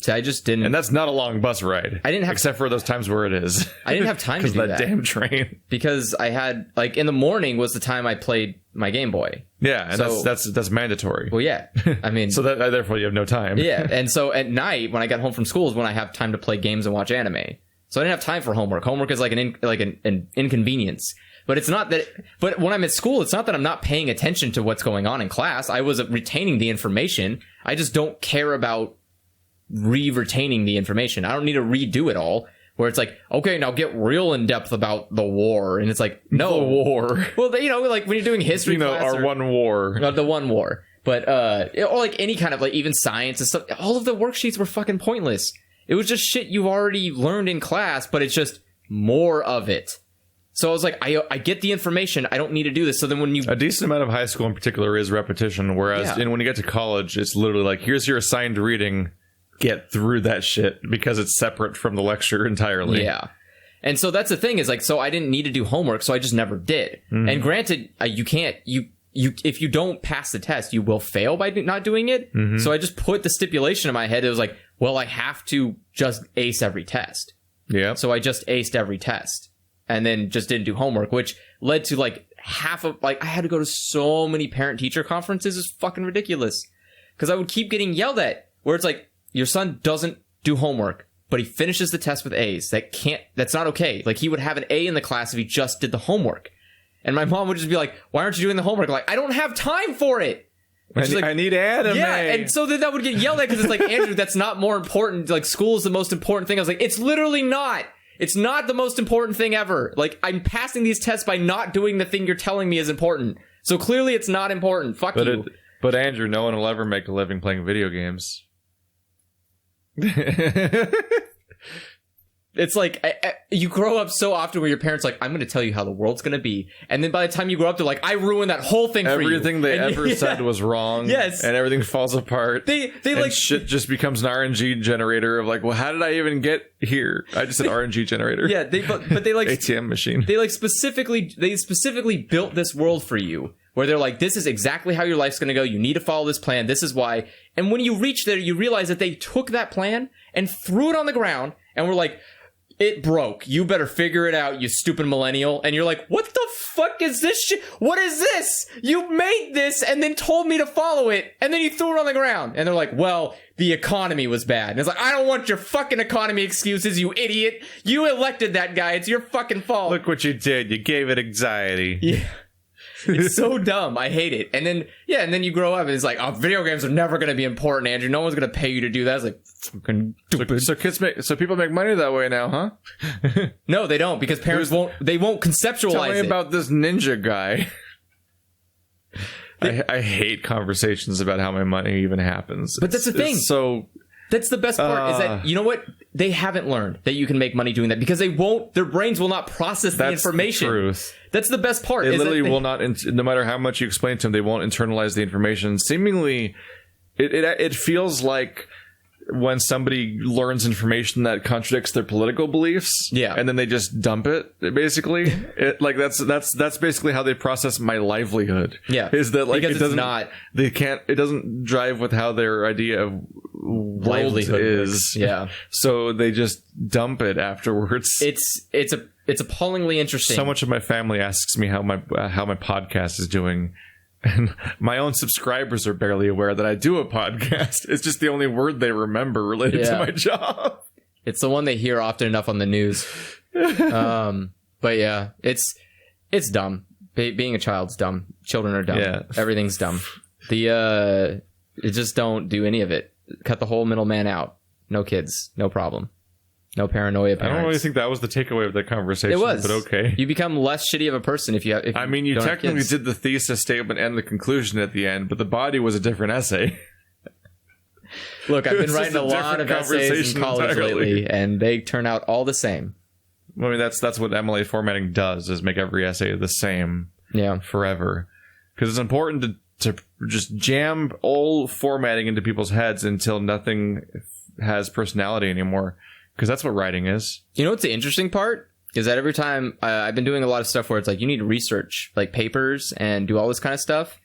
See, I just didn't... And that's not a long bus ride. I didn't have... Except for those times where it is. I didn't have time to do that. Because that damn train. Because I had... Like, in the morning was the time I played my Game Boy. Yeah, and so, that's mandatory. Well, yeah. I mean... So therefore you have no time. Yeah, and so at night, when I got home from school, is when I have time to play games and watch anime. So I didn't have time for homework. Homework is like an inconvenience. But it's not that... But when I'm at school, it's not that I'm not paying attention to what's going on in class. I was retaining the information. I just don't care about retaining the information. I don't need to redo it all. where it's like, okay, now get real in depth about the war. And it's like, no. The war. Well, like when you're doing history class. Our one war. The one war. But, or like any kind of like even science and stuff, all of the worksheets were fucking pointless. It was just shit you've already learned in class, but it's just more of it. So I was like, I get the information. I don't need to do this. So then when you... A decent amount of high school in particular is repetition, whereas when you get to college, it's literally like, here's your assigned reading. Get through that shit because it's separate from the lecture entirely. Yeah. And so that's the thing is like, so I didn't need to do homework, so I just never did. And granted, you can't... if you don't pass the test, you will fail by not doing it. So I just put the stipulation in my head. It was like, well, I have to just ace every test. Yeah. So I just aced every test and then just didn't do homework, which led to like half of like, I had to go to so many parent teacher conferences. It's fucking ridiculous. Cause I would keep getting yelled at where it's like, your son doesn't do homework, but he finishes the test with A's. That's not okay. Like he would have an A in the class if he just did the homework. And my mom would just be like, why aren't you doing the homework? I'm like, I don't have time for it. I need anime. Yeah, and so then that would get yelled at because it's like, Andrew, that's not more important. Like, school is the most important thing. I was like, it's literally not. It's not the most important thing ever. Like, I'm passing these tests by not doing the thing you're telling me is important. So clearly it's not important. Fuck you. But Andrew, no one will ever make a living playing video games. It's like, you grow up so often where your parents are like, I'm going to tell you how the world's going to be. And then by the time you grow up, they're like, I ruined that whole thing for you. Everything they ever said was wrong. Yes. And everything falls apart. They and like... shit just becomes an RNG generator of like, well, how did I even get here? I just said RNG generator. Yeah, but they like... ATM machine. They like specifically built this world for you. Where they're like, this is exactly how your life's going to go. You need to follow this plan. This is why. And when you reach there, you realize that they took that plan and threw it on the ground and were like... It broke. You better figure it out, you stupid millennial. And you're like, what the fuck is this shit? What is this? You made this and then told me to follow it. And then you threw it on the ground. And they're like, well, the economy was bad. And it's like, I don't want your fucking economy excuses, you idiot. You elected that guy. It's your fucking fault. Look what you did. You gave it anxiety. Yeah. It's so dumb. I hate it. And then you grow up and it's like, oh, video games are never going to be important, Andrew. No one's going to pay you to do that. It's like, fucking stupid. So people make money that way now, huh? No, they don't, because parents won't conceptualize it. Tell me about this ninja guy. I hate conversations about how my money even happens. But that's the thing. That's the best part is that, you know what? They haven't learned that you can make money doing that because their brains will not process the information. The truth. That's the best part. It literally will not, no matter how much you explain to them, they won't internalize the information. Seemingly, it feels like when somebody learns information that contradicts their political beliefs, and then they just dump it. Basically, that's basically how they process my livelihood. Yeah, is that like because it doesn't drive with how their idea of livelihood is. Yeah, so they just dump it afterwards. It's appallingly interesting. So much of my family asks me how my podcast is doing. And my own subscribers are barely aware that I do a podcast. It's just the only word they remember related to my job. It's the one they hear often enough on the news. But yeah, it's dumb. Being a child's dumb. Children are dumb. Yeah. Everything's dumb. Just don't do any of it. Cut the whole middleman out. No kids. No problem. No paranoia parents. I don't really think that was the takeaway of the conversation. It was. But okay. You become less shitty of a person if you have... you technically did the thesis statement and the conclusion at the end, but the body was a different essay. Look, I've been writing a lot of essays in college lately, and they turn out all the same. I mean, that's what MLA formatting does, is make every essay the same forever. Because it's important to just jam all formatting into people's heads until nothing has personality anymore. Because that's what writing is. You know what's the interesting part? Is that every time I've been doing a lot of stuff where it's like you need to research like papers and do all this kind of stuff.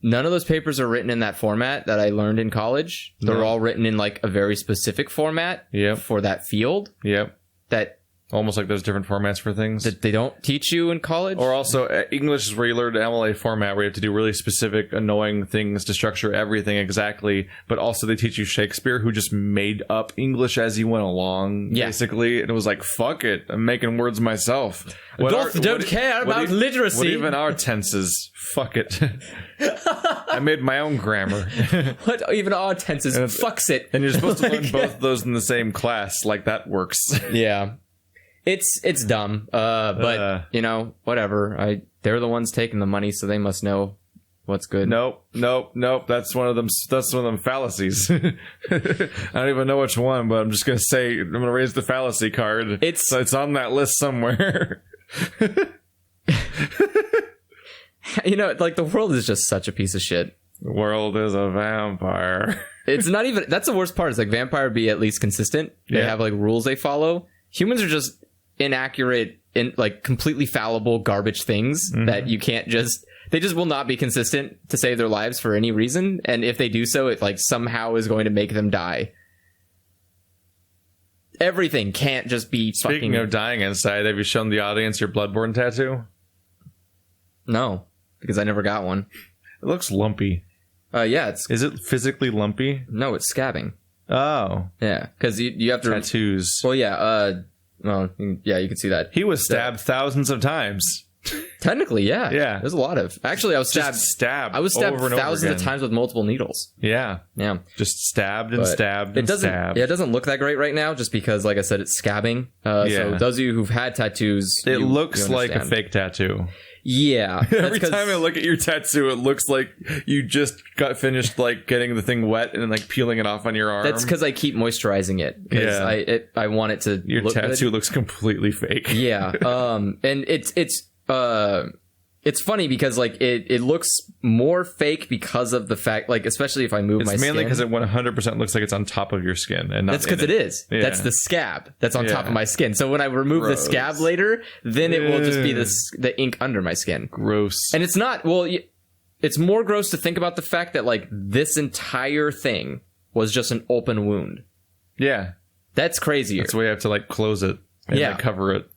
None of those papers are written in that format that I learned in college. They're all written in like a very specific format for that field. Yep. That Almost like there's different formats for things. That they don't teach you in college? Or also, English is where you learn MLA format, where you have to do really specific, annoying things to structure everything exactly. But also, they teach you Shakespeare, who just made up English as he went along, basically. And it was like, fuck it, I'm making words myself. Don't care about literacy. What even are tenses? Fuck it. I made my own grammar. What even are tenses? Fucks it. And you're supposed to learn both of those in the same class. Like, that works. Yeah. It's dumb, but you know, whatever. They're the ones taking the money, so they must know what's good. Nope. That's one of them. That's one of them fallacies. I don't even know which one, but I'm just gonna say I'm gonna raise the fallacy card. It's on that list somewhere. You know, like, the world is just such a piece of shit. The world is a vampire. It's not even. That's the worst part. Is like vampire be at least consistent. They have like rules they follow. Humans are just inaccurate and like completely fallible garbage things that you can't just. They just will not be consistent to save their lives for any reason, and if they do so, it like somehow is going to make them die. Everything can't just be. Speaking of dying inside, have you shown the audience your Bloodborne tattoo? No, because I never got one. It looks lumpy. Yeah, Is it physically lumpy? No, it's scabbing. Oh, yeah, because you have to tattoos. Well, yeah. Well, yeah, you can see that. He was stabbed thousands of times. Technically, yeah. Yeah. There's a lot of. Actually, I was stabbed. I was stabbed thousands of times with multiple needles. Yeah. Yeah. Just stabbed and stabbed and stabbed. Yeah, it doesn't look that great right now just because, like I said, it's scabbing. So those of you who've had tattoos... It looks like a fake tattoo. Yeah. Every time I look at your tattoo, it looks like you just got finished like getting the thing wet and like peeling it off on your arm. That's because I keep moisturizing it. Yeah. I want it to Your look tattoo good. looks completely fake. Yeah. And it's funny because like it looks more fake because of the fact, like, especially if I move my skin. It's mainly because it 100% looks like it's on top of your skin and not. That's because it is. Yeah. That's the scab that's on top of my skin. So when I remove the scab later, then it will just be the ink under my skin. Gross. And it's not. Well, it's more gross to think about the fact that like this entire thing was just an open wound. Yeah, that's crazier. That's why you have to like close it and like, cover it.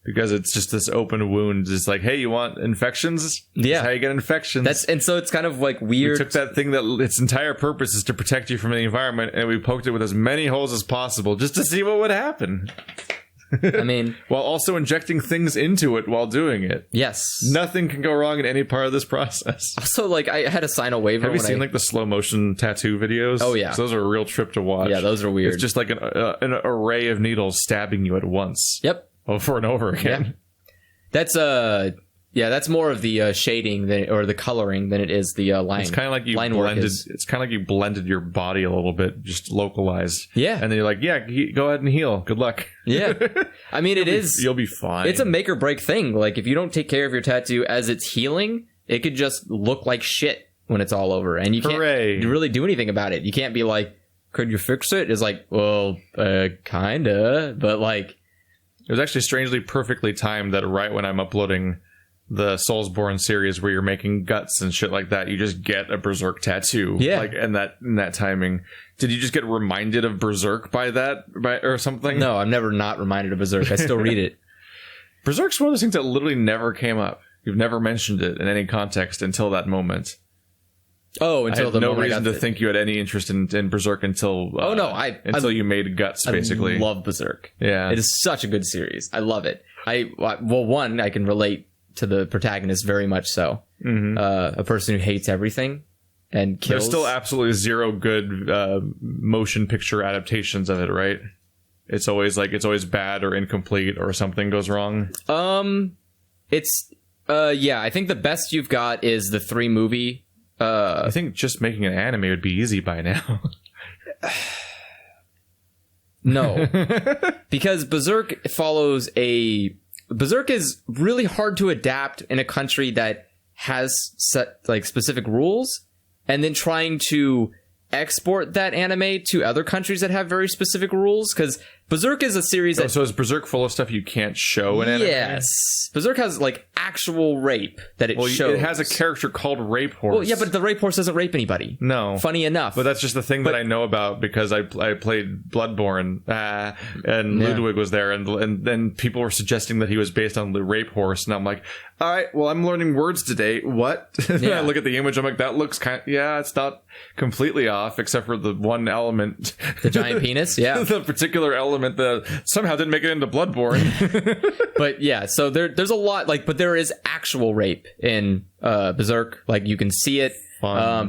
Because it's just this open wound. It's like, hey, you want infections? Yeah. That's how you get infections. And so it's kind of like weird. We took that thing that its entire purpose is to protect you from the environment, and we poked it with as many holes as possible just to see what would happen. I mean... while also injecting things into it while doing it. Yes. Nothing can go wrong in any part of this process. Also, like, I had a sign a waiver. Have you seen like the slow motion tattoo videos? Oh, yeah. So those are a real trip to watch. Yeah, those are weird. It's just like an array of needles stabbing you at once. Yep. Over and over again. Yeah. That's more of the shading or the coloring than it is the line. It's kind of like you blended. It's kind of like you blended your body a little bit, just localized. Yeah, and then you're like, go ahead and heal. Good luck. Yeah, I mean, you'll be fine. It's a make or break thing. Like if you don't take care of your tattoo as it's healing, it could just look like shit when it's all over, and you can't really do anything about it. You can't be like, could you fix it? It's like, well, kinda, but like. It was actually strangely perfectly timed that right when I'm uploading the Soulsborne series where you're making guts and shit like that, you just get a Berserk tattoo. Yeah. Like, in that timing. Did you just get reminded of Berserk by or something? No, I'm never not reminded of Berserk. I still read it. Berserk's one of those things that literally never came up. You've never mentioned it in any context until that moment. Oh, until I had no reason to think you had any interest in Berserk until you made Guts, basically. I love Berserk. Yeah, it is such a good series. I love it. I can relate to the protagonist very much so. Mm-hmm. A person who hates everything and kills. There's still absolutely zero good motion picture adaptations of it, right? It's always bad or incomplete or something goes wrong. I think the best you've got is the 3 movie. I think just making an anime would be easy by now. No. Because Berserk is really hard to adapt in a country that has set like specific rules, and then trying to export that anime to other countries that have very specific rules, because Berserk is a series that... So is Berserk full of stuff you can't show in anime? Yes. Berserk has, like, actual rape that it shows. It has a character called Rape Horse. Well, yeah, but the Rape Horse doesn't rape anybody. No. Funny enough. But that's just the thing that I know about because I played Bloodborne, and Ludwig was there, and then people were suggesting that he was based on the Rape Horse, and I'm like, all right, well, I'm learning words today. What? Yeah. I look at the image, I'm like, that looks it's not completely off, except for the one element. The giant penis? Yeah. The particular element that somehow didn't make it into Bloodborne. But yeah, so there's a lot, like, but there is actual rape in Berserk. Like, you can see it.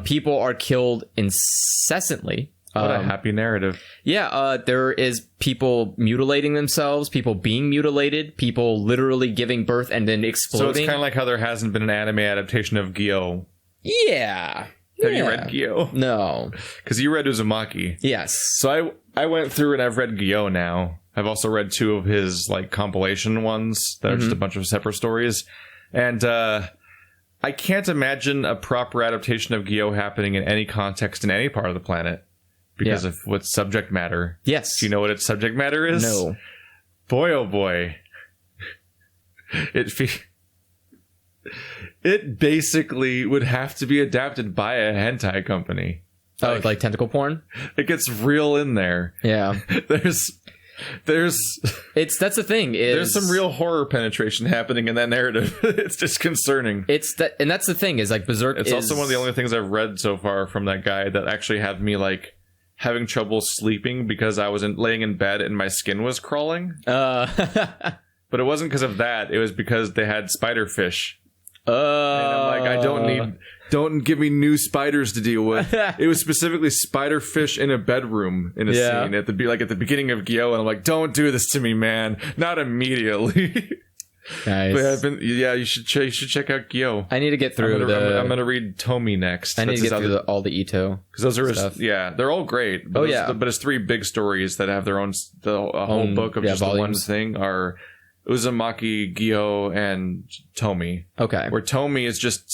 People are killed incessantly. What a happy narrative. Yeah, there is people mutilating themselves, people being mutilated, people literally giving birth and then exploding. So it's kind of like how there hasn't been an anime adaptation of Gyo. Yeah. Have you read Gyo? No. Because you read Uzumaki. Yes. So I went through and I've read Gyo now. I've also read 2 of his like compilation ones that are just a bunch of separate stories. And I can't imagine a proper adaptation of Gyo happening in any context in any part of the planet. Because of what's subject matter. Yes. Do you know what its subject matter is? No. Boy, oh boy. It basically would have to be adapted by a hentai company. Oh, like tentacle porn? It gets real in there. Yeah. That's the thing. There's some real horror penetration happening in that narrative. It's just concerning. And that's the thing is like Berserk. It's also one of the only things I've read so far from that guy that actually had me like having trouble sleeping because I was laying in bed and my skin was crawling. But it wasn't because of that. It was because they had spiderfish. And I'm like, don't give me new spiders to deal with. It was specifically spiderfish in a bedroom in a scene at the beginning of Gyo, and I'm like, don't do this to me, man. Not immediately. Nice. But you should check out Gyo. I need to get through I'm gonna read Tomi next. I need to get through all the Ito because those are they're all great. But but it's 3 big stories that have their own a whole book of just volumes. The one thing are Uzumaki, Gyo, and Tomi. Okay, where Tomi is just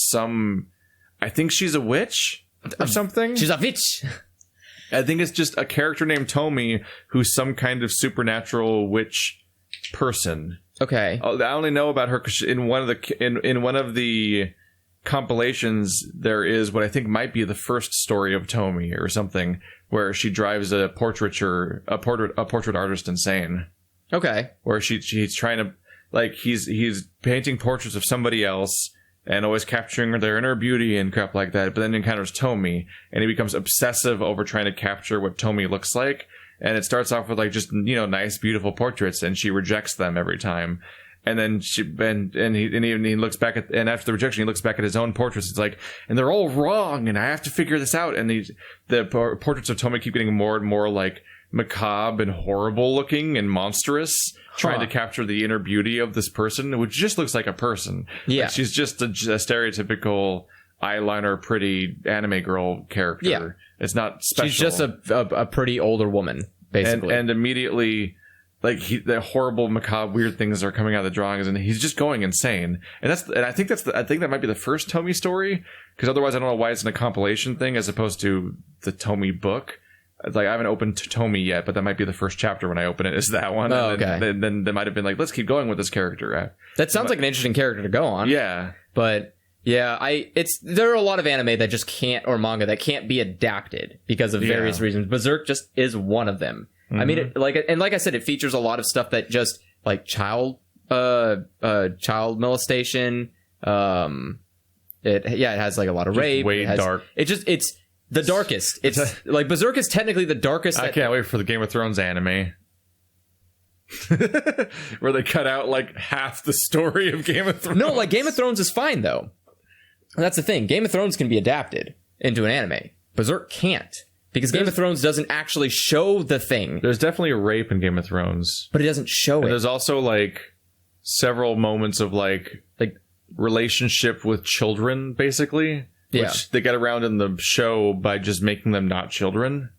I think she's a witch or something. She's a witch. I think it's just a character named Tomi who's some kind of supernatural witch person. Okay. I only know about her because in one of the compilations there is what I think might be the first story of Tomi or something where she drives a portrait artist insane. Okay. Where she's trying to like he's painting portraits of somebody else and always capturing their inner beauty and crap like that, but then encounters Tomi and he becomes obsessive over trying to capture what Tomi looks like. And it starts off with like just, nice, beautiful portraits, and she rejects them every time. And then he looks back at, and after the rejection, he looks back at his own portraits. It's like, and they're all wrong, and I have to figure this out. And the portraits of Tomi keep getting more and more like macabre and horrible looking and monstrous, trying to capture the inner beauty of this person, which just looks like a person. Yeah. Like she's just a stereotypical eyeliner, pretty anime girl character. Yeah. It's not special. She's just a pretty older woman, basically. And immediately, like the horrible, macabre, weird things are coming out of the drawings, and he's just going insane. And I think that might be the first Tomi story, because otherwise I don't know why it's in a compilation thing as opposed to the Tomi book. Like I haven't opened Tomi yet, but that might be the first chapter when I open it. Is that one? Oh, okay. Then they might have been like, let's keep going with this character. That sounds like an interesting character to go on. Yeah, but. Yeah, there are a lot of anime that just can't, or manga that can't be adapted because of various reasons. Berserk just is one of them. Mm-hmm. I mean, like I said, it features a lot of stuff that just like child molestation. It has like a lot of just rape. Way dark. It's the darkest. It's like Berserk is technically the darkest. I can't wait for the Game of Thrones anime. Where they cut out like half the story of Game of Thrones. No, like Game of Thrones is fine though. That's the thing. Game of Thrones can be adapted into an anime. Berserk can't. Because Game of Thrones doesn't actually show the thing. There's definitely rape in Game of Thrones. But it doesn't show it. There's also like several moments of like relationship with children, basically. Which they get around in the show by just making them not children.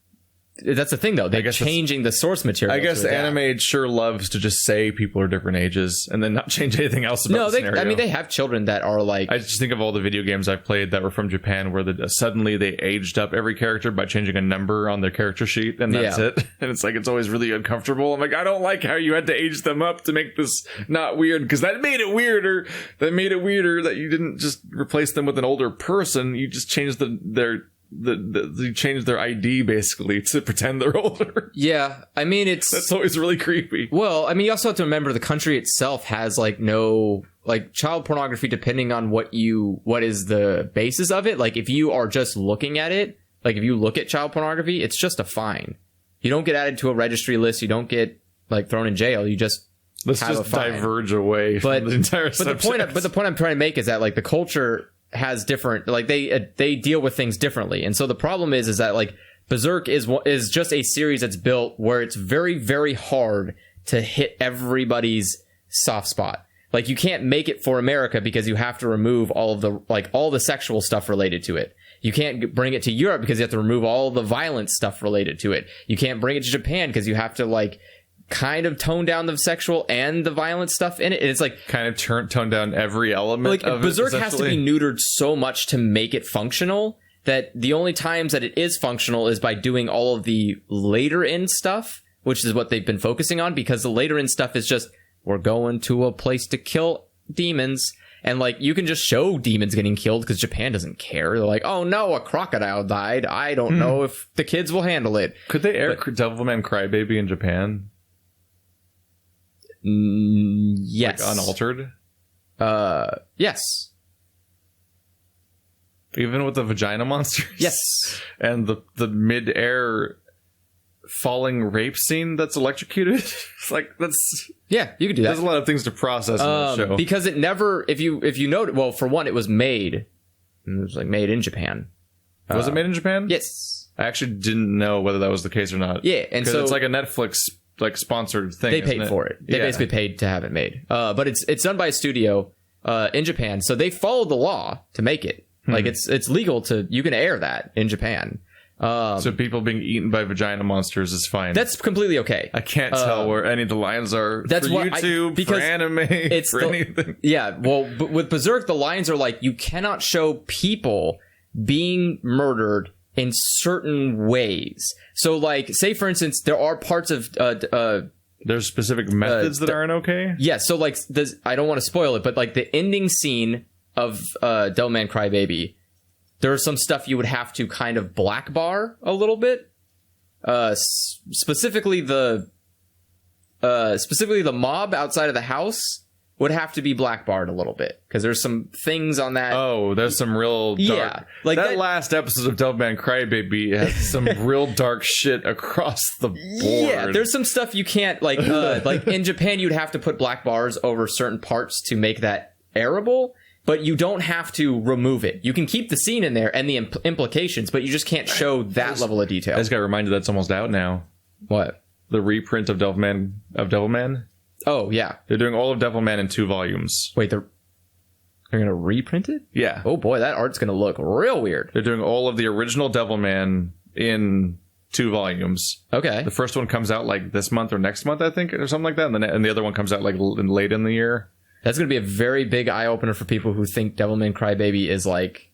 that's the thing, though. They're changing the source material. I guess anime sure loves to just say people are different ages and then not change anything else about the scenario. I mean, they have children that are like... I just think of all the video games I've played that were from Japan where suddenly they aged up every character by changing a number on their character sheet, and that's it. And it's like, it's always really uncomfortable. I'm like, I don't like how you had to age them up to make this not weird, because that made it weirder. That you didn't just replace them with an older person. You just changed you change their ID basically to pretend they're older. Yeah, I mean, that's always really creepy. Well, I mean, you also have to remember the country itself has like no like child pornography, depending on what is the basis of it. Like if you are just looking at it, like if you look at child pornography, it's just a fine. You don't get added to a registry list. You don't get like thrown in jail. You just let's just diverge away from the entire subject. But the point I'm trying to make is that like the culture has different, like they deal with things differently, and so the problem is that like Berserk is just a series that's built where it's very, very hard to hit everybody's soft spot. Like you can't make it for America because you have to remove all the sexual stuff related to it. You can't bring it to Europe because you have to remove all the violent stuff related to it. You can't bring it to Japan because you have to like kind of tone down the sexual and the violent stuff in it. And it's like kind of tone down every element of Berserk it, has to be neutered so much to make it functional that the only times that it is functional is by doing all of the later in stuff, which is what they've been focusing on, because the later in stuff is just, we're going to a place to kill demons. And like you can just show demons getting killed because Japan doesn't care. They're like, oh no, a crocodile died. I don't know if the kids will handle it. Could they air Devilman Crybaby in Japan? Yes. Like unaltered? Yes. Even with the vagina monsters? Yes. And the mid-air falling rape scene that's electrocuted? It's like, that's... Yeah, you could do that. There's a lot of things to process in the show. Because it never... If you note... Well, for one, it was made... It was like made in Japan. Was it made in Japan? Yes. I actually didn't know whether that was the case or not. Yeah, and so... it's like a Netflix... like sponsored thing. They paid for it. They basically paid to have it made. But it's done by a studio in Japan, so they followed the law to make it. Like it's legal you can air that in Japan. So people being eaten by vagina monsters is fine. That's completely okay. I can't tell where any of the lines are. That's for YouTube, for anime, for anything. Yeah, well, but with Berserk, the lines are like, you cannot show people being murdered in certain ways. So like, say for instance, there are parts of there's specific methods that aren't okay. Yeah, so like I don't want to spoil it, but like the ending scene of Devilman Crybaby, there's some stuff you would have to kind of black bar a little bit. Specifically the mob outside of the house would have to be black barred a little bit, because there's some things on that. Oh, there's some real dark... Yeah, like that last episode of Devilman Crybaby has some real dark shit across the board. Yeah, there's some stuff you can't like in Japan you'd have to put black bars over certain parts to make that airable, but you don't have to remove it. You can keep the scene in there and the implications, but you just can't show that level of detail. I just got reminded that's almost out now. What? The reprint of Devilman? Oh, yeah. They're doing all of Devilman in 2 volumes. Wait, they're going to reprint it? Yeah. Oh boy, that art's going to look real weird. They're doing all of the original Devilman in 2 volumes. Okay. The first one comes out like this month or next month, I think, or something like that. And the other one comes out like late in the year. That's going to be a very big eye-opener for people who think Devilman Crybaby is like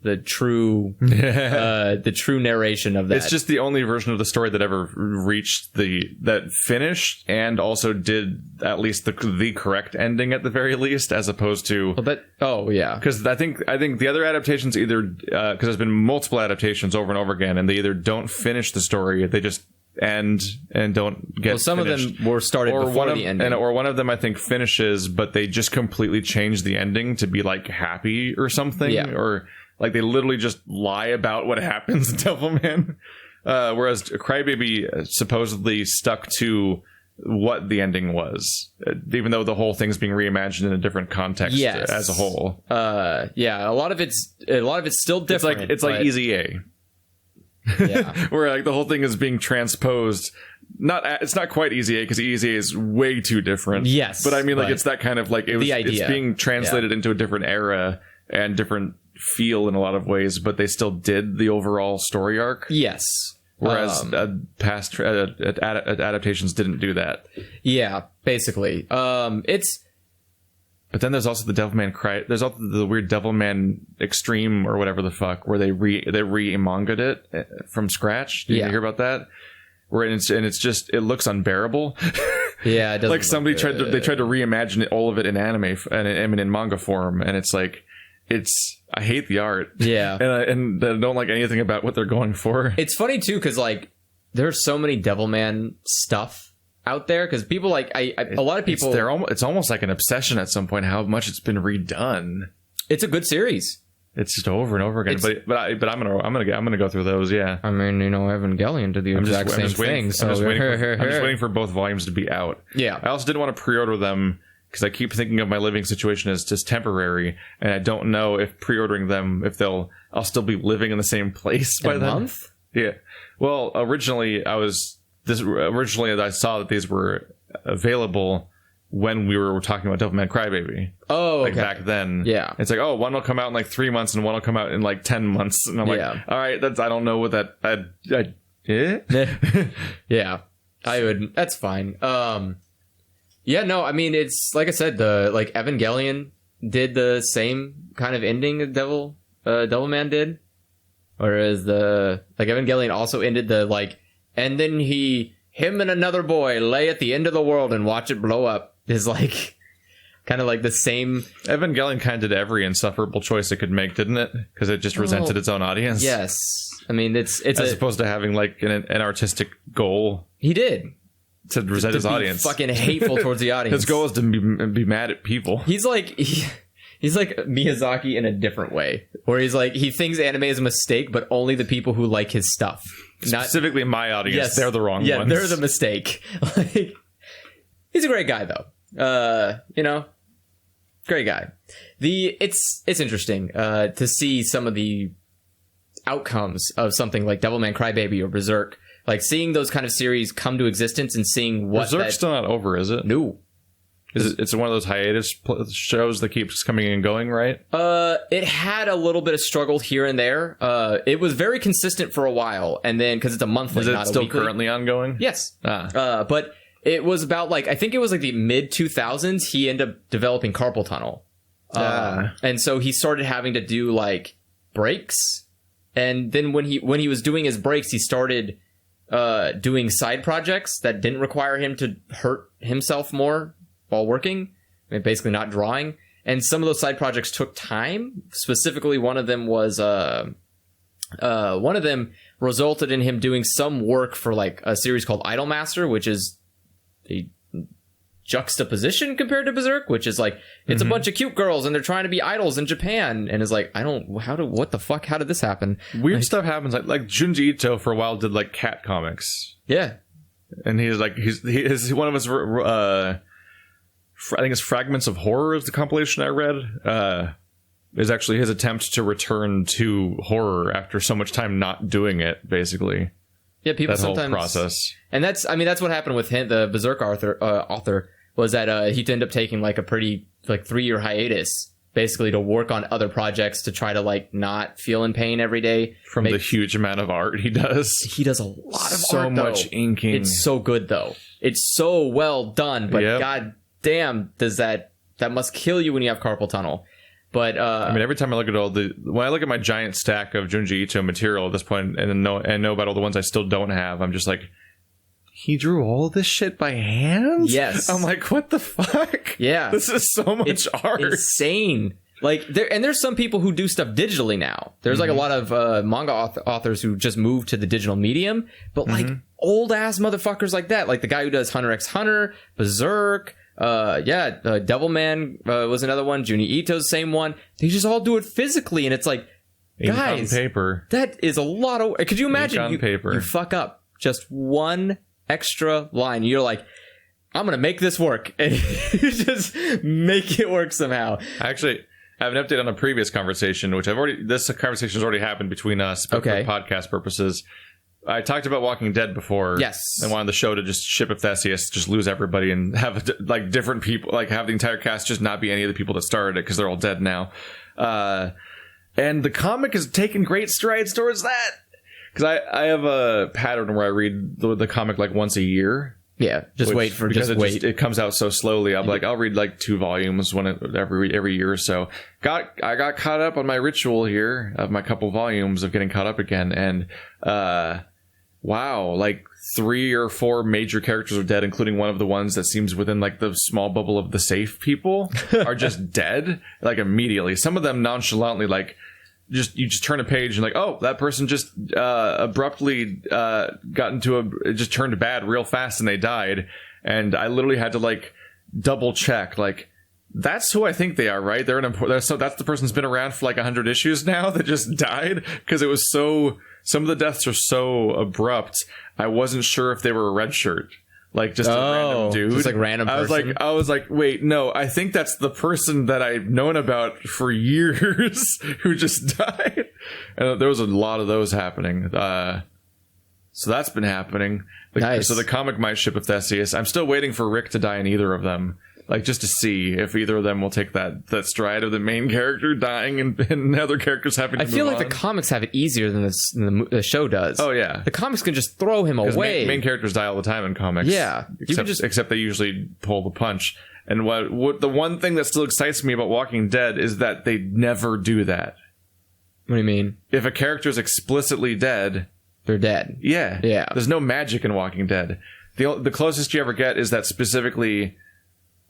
the true narration of that. It's just the only version of the story that ever reached that finished and also did at least the correct ending at the very least, as opposed to because I think the other adaptations either because there's been multiple adaptations over and over again, and they either don't finish the story, they just end and don't get some finished. of them were started before the ending, or one of them I think finishes, but they just completely change the ending to be like happy or something, or like they literally just lie about what happens in Devilman. Whereas Crybaby supposedly stuck to what the ending was, even though the whole thing's being reimagined in a different context as a whole. A lot of it's still different. It's like Easy A. Yeah. Where like the whole thing is being transposed. It's not quite Easy A, because Easy A is way too different. Yes, but I mean, like, it's that kind of like it's being translated into a different era and different feel in a lot of ways, but they still did the overall story arc. Yes. Whereas past adaptations didn't do that. Yeah, basically. But then there's also the Devilman Cry. There's also the weird Devilman Extreme or whatever the fuck, where they re-manga'd it from scratch. Did you hear about that? Where it's just, it looks unbearable. Yeah, it doesn't like somebody tried to reimagine all of it in anime and in manga form, and it's like, I hate the art. Yeah, and I don't like anything about what they're going for. It's funny too, because like there's so many Devilman stuff out there, because people like a lot of people, it's almost like an obsession at some point how much it's been redone. It's a good series. It's just over and over again. But I'm gonna go through those. Yeah. I mean, Evangelion did the exact same thing. So I'm just waiting for both volumes to be out. Yeah. I also didn't want to pre-order them because I keep thinking of my living situation as just temporary, and I don't know if pre-ordering them I'll still be living in the same place by then. Month? Yeah. Well, originally I saw that these were available when we were talking about Devilman Crybaby. Oh, okay. Like back then. Yeah. It's like, one will come out in like 3 months and one will come out in like 10 months. And I'm like, all right, I don't know what that, yeah, that's fine. Yeah, no, I mean, it's like I said, Evangelion did the same kind of ending that Devilman did. Whereas Evangelion also ended and then him and another boy lay at the end of the world and watch it blow up. Is kind of like the same. Evangelion kind of did every insufferable choice it could make, didn't it? Because it just resented its own audience. Yes, I mean it's as opposed to having like an artistic goal. He did to resent his audience. Fucking hateful towards the audience. His goal is to be mad at people. He's like Miyazaki in a different way, where he thinks anime is a mistake, but only the people who like his stuff. Specifically my audience. Yes, they're the wrong ones. Yeah, they're the mistake. He's a great guy, though. Great guy. It's interesting to see some of the outcomes of something like Devilman Crybaby or Berserk. Like, seeing those kind of series come to existence and seeing what... Berserk's still not over, is it? No. It's one of those hiatus shows that keeps coming and going, right? It had a little bit of struggle here and there. It was very consistent for a while, and then because it's a monthly, is it not still a weekly. Currently ongoing? Yes. But it was about I think it was the mid 2000s. He ended up developing carpal tunnel, and so he started having to do breaks. And then when he was doing his breaks, he started doing side projects that didn't require him to hurt himself more while working. I mean, basically not drawing. And some of those side projects took time. Specifically, one of them resulted in him doing some work for a series called Idolmaster, which is a juxtaposition compared to Berserk, which is it's a bunch of cute girls and they're trying to be idols in Japan, and is what the fuck, how did this happen? Weird stuff happens. Like Junji Ito for a while did cat comics. Yeah, and he's one of his I think it's Fragments of Horror is the compilation I read. Is actually his attempt to return to horror after so much time not doing it, basically. Yeah, people sometimes... whole process. And that's what happened with him, the Berserk author, was that he'd end up taking a pretty 3-year hiatus, basically to work on other projects to try to not feel in pain every day. From the huge amount of art he does. He does a lot of so art, much inking. It's so good, though. It's so well done, but god damn, does that must kill you when you have carpal tunnel. But I mean, every time I look at when I look at my giant stack of Junji Ito material at this point, and know about all the ones I still don't have, I'm just he drew all this shit by hand? Yes. I'm what the fuck? Yeah. This is so much art. Insane. There's some people who do stuff digitally now. There's a lot of manga authors who just moved to the digital medium, but old ass motherfuckers like that, the guy who does Hunter x Hunter, Berserk, Devilman was another one. Junji Ito's same one. They just all do it physically, and it's guys, on paper. That is a lot of. Could you imagine you fuck up just one extra line? You're I'm gonna make this work, and you just make it work somehow. Actually, I have an update on a previous conversation, which this conversation has already happened between us, but for podcast purposes. I talked about Walking Dead before. Yes. And wanted the show to just ship up Theseus, just lose everybody and have different people, have the entire cast just not be any of the people that started it because they're all dead now. And the comic has taken great strides towards that. because I have a pattern where I read the comic like once a year. Yeah, just wait. It comes out so slowly. I'll read like 2 volumes every year or so. I got caught up on my ritual here of my couple volumes of getting caught up again, and wow, like 3 or 4 major characters are dead, including one of the ones that seems within like the small bubble of the safe people are just dead like immediately. Some of them nonchalantly like. You just turn a page and like, oh, that person just abruptly just turned bad real fast and they died. And I literally had to like double check, like, that's who I think they are, right? That's the person's been around for like 100 issues now that just died, because it was some of the deaths are so abrupt. I wasn't sure if they were a red shirt. Like just a random dude. Just like random person. I was like, wait, no, I think that's the person that I've known about for years who just died. And there was a lot of those happening. So that's been happening. Nice. So the comic might ship with Theseus. I'm still waiting for Rick to die in either of them. Like, just to see if either of them will take that stride of the main character dying and other characters having to move on. I feel like the comics have it easier than the show does. Oh, yeah. The comics can just throw him away. Main characters die all the time in comics. Yeah. Except they usually pull the punch. And what the one thing that still excites me about Walking Dead is that they never do that. What do you mean? If a character is explicitly dead... They're dead. Yeah. Yeah. There's no magic in Walking Dead. The closest you ever get is that specifically...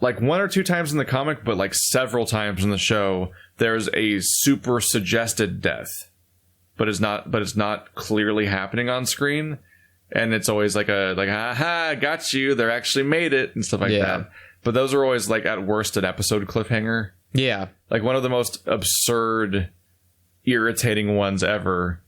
like 1 or 2 times in the comic, but like several times in the show, there's a super suggested death, but it's not clearly happening on screen, and it's always like haha, got you, they actually made it and stuff like that. But those are always like at worst an episode cliffhanger. Yeah, like one of the most absurd, irritating ones ever.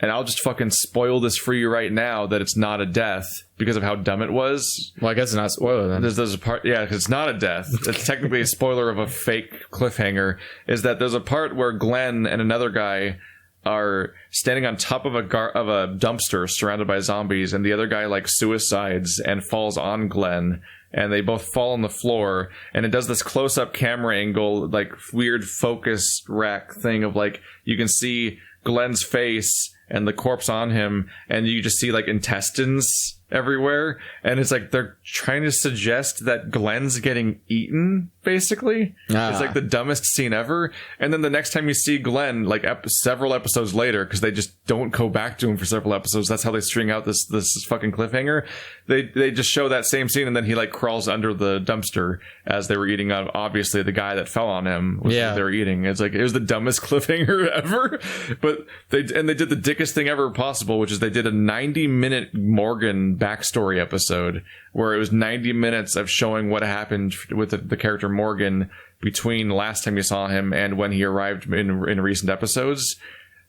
And I'll just fucking spoil this for you right now that it's not a death because of how dumb it was. Well, I guess it's not a spoiler then. There's a part, yeah, because it's not a death. It's technically a spoiler of a fake cliffhanger. Is that there's a part where Glenn and another guy are standing on top of a dumpster surrounded by zombies, and the other guy like suicides and falls on Glenn, and they both fall on the floor, and it does this close-up camera angle, like weird focus rack thing of like you can see Glenn's face and the corpse on him, and you just see like intestines everywhere, and it's like they're trying to suggest that Glenn's getting eaten, basically. It's like the dumbest scene ever. And then the next time you see Glenn, like several episodes later, because they just don't go back to him for several episodes, that's how they string out this fucking cliffhanger. They just show that same scene, and then he like crawls under the dumpster as they were eating obviously the guy that fell on him was what they were eating. It's like it was the dumbest cliffhanger ever. But they did the dickest thing ever possible, which is they did a 90-minute Morgan backstory episode where it was 90 minutes of showing what happened with the character Morgan between last time you saw him and when he arrived in recent episodes.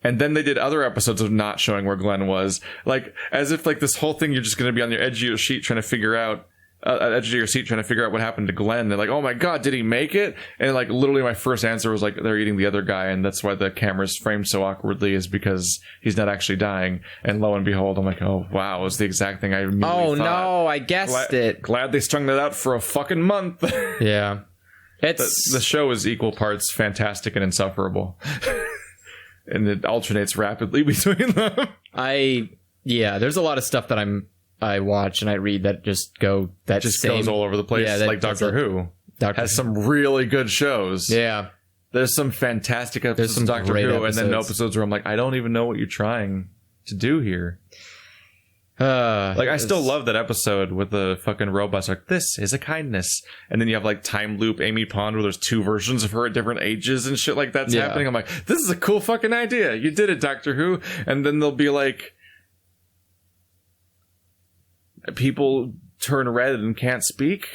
And then they did other episodes of not showing where Glenn was, like as if like this whole thing you're just going to be on your edge of your seat trying to figure out what happened to Glenn. They're like, oh my god, did he make it? And like literally my first answer was like, they're eating the other guy, and that's why the camera's framed so awkwardly, is because he's not actually dying. And lo and behold, I'm like, oh wow, it was the exact thing I immediately thought. No, I gussed it. Glad they strung that out for a fucking month. Yeah. The show is equal parts fantastic and insufferable. And it alternates rapidly between them. There's a lot of stuff that I watch and I read that just goes all over the place. Yeah, like Doctor Who has some really good shows. Yeah. There's some fantastic episodes of Doctor Who, and then episodes where I'm like, I don't even know what you're trying to do here. I still love that episode with the fucking robots. Like, this is a kindness, and then you have like time loop Amy Pond, where there's 2 versions of her at different ages and shit like that's happening. I'm like, this is a cool fucking idea. You did it, Doctor Who. And then they'll be like, people turn red and can't speak.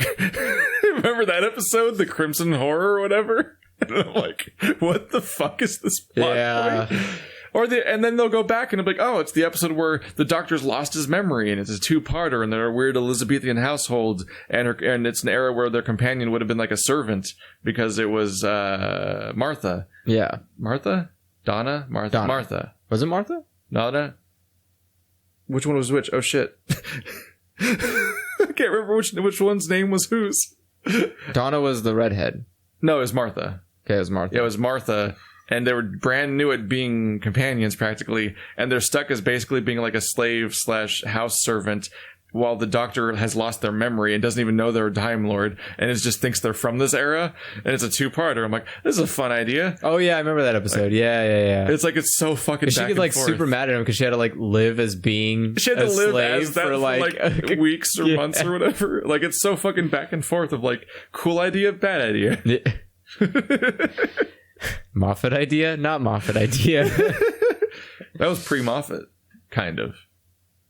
Remember that episode, the Crimson Horror or whatever? And I'm like, what the fuck is this plot point? And then they'll go back and be like, oh, it's the episode where the doctor's lost his memory, and it's a 2-parter, and they're a weird Elizabethan household, and it's an era where their companion would have been like a servant because it was Martha. Yeah. Martha? Donna? Martha? Donna. Martha. Was it Martha? Donna? Which one was which? Oh, shit. I can't remember which one's name was whose. Donna was the redhead. No, it was Martha. Okay, it was Martha. Yeah, it was Martha. and they were brand new at being companions practically, and they're stuck as basically being like a slave / house servant while the Doctor has lost their memory and doesn't even know they're a Time Lord, and just thinks they're from this era, and it's a 2-parter. I'm like, this is a fun idea. Oh yeah, I remember that episode. Yeah. It's like, it's so fucking back she and get like forth. super mad at him because she had to like live as being she had to live slave as that for like weeks or months or whatever. Like, it's so fucking back and forth of like, cool idea, bad idea. Moffat idea, not Moffat idea. That was pre-Moffat, kind of.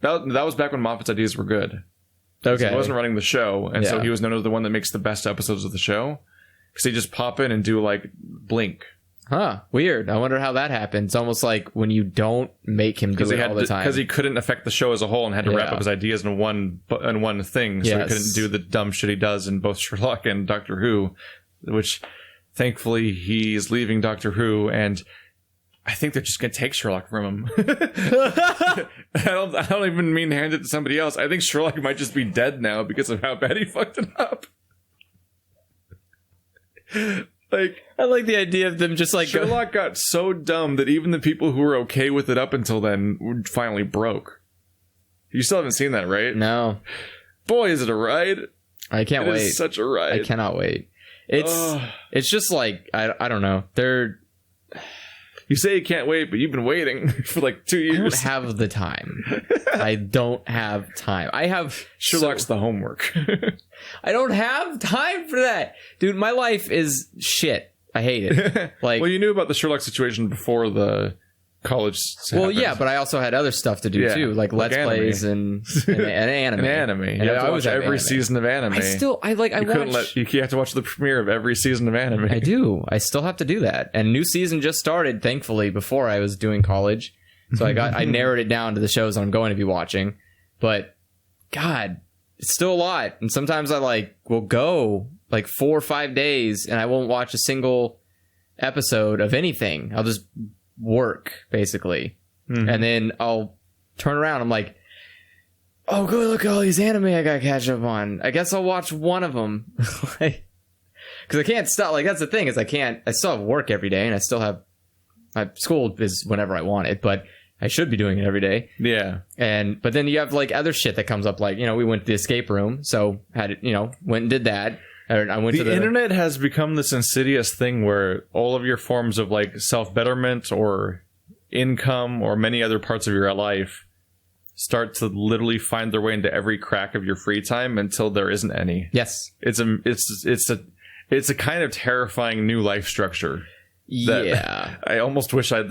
That was back when Moffat's ideas were good. Okay. He wasn't running the show, and so he was known as the one that makes the best episodes of the show. Because they just pop in and do, like, Blink. Huh. Weird. I wonder how that happened. It's almost like when you don't make him do it all the time. Because he couldn't affect the show as a whole and had to wrap up his ideas in one thing. So he couldn't do the dumb shit he does in both Sherlock and Doctor Who. Which, thankfully, he's leaving Doctor Who, and I think they're just going to take Sherlock from him. I don't even mean hand it to somebody else. I think Sherlock might just be dead now because of how bad he fucked it up. Like, I like the idea of them just like Sherlock got so dumb that even the people who were okay with it up until then finally broke. You still haven't seen that, right? No. Boy, is it a ride. I can't wait. It's such a ride. I cannot wait. It's just like I don't know. You say you can't wait, but you've been waiting for like 2 years. I don't have the time. I don't have time. I have Sherlock's the homework. I don't have time for that. Dude, my life is shit. I hate it. Like, well, you knew about the Sherlock situation before the college happened. Yeah, but I also had other stuff to do too, like Let's Plays and anime. And anime. You have to watch every season of anime. You have to watch the premiere of every season of anime. I do. I still have to do that. And new season just started, thankfully, before I was doing college. So I narrowed it down to the shows I'm going to be watching. But God, it's still a lot. And sometimes I will go 4 or 5 days and I won't watch a single episode of anything. I'll just work basically, and then I'll turn around. I'm like, oh, go look at all these anime I gotta catch up on. I guess I'll watch one of them, because I can't stop. Like, that's the thing, is I still have work every day, and I still have my school is whenever I want it, but I should be doing it every day. Yeah. But then you have other shit that comes up, we went to the escape room, so went and did that. I went to the internet has become this insidious thing where all of your forms of self-betterment or income or many other parts of your life start to literally find their way into every crack of your free time until there isn't any. Yes. It's a kind of terrifying new life structure. Yeah, I almost wish I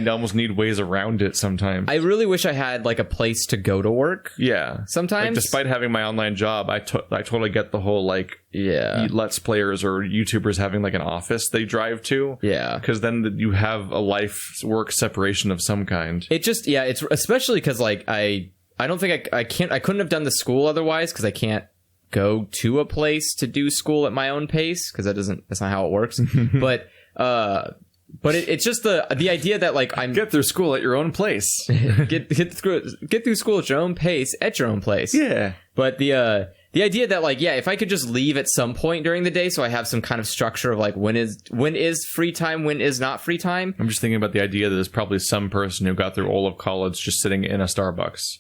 almost need ways around it sometimes. I really wish I had a place to go to work. Yeah, sometimes, despite having my online job, I totally get the whole Let's Players or YouTubers having an office they drive to. Yeah, because then you have a life work separation of some kind. It just it's especially because I don't think I couldn't have done the school otherwise, because I can't go to a place to do school at my own pace, because that's not how it works. but it's just the idea that I'm get through school at your own place. get through school at your own pace at your own place. Yeah. But the idea that if I could just leave at some point during the day, so I have some kind of structure of when is free time, when is not free time. I'm just thinking about the idea that there's probably some person who got through all of college just sitting in a Starbucks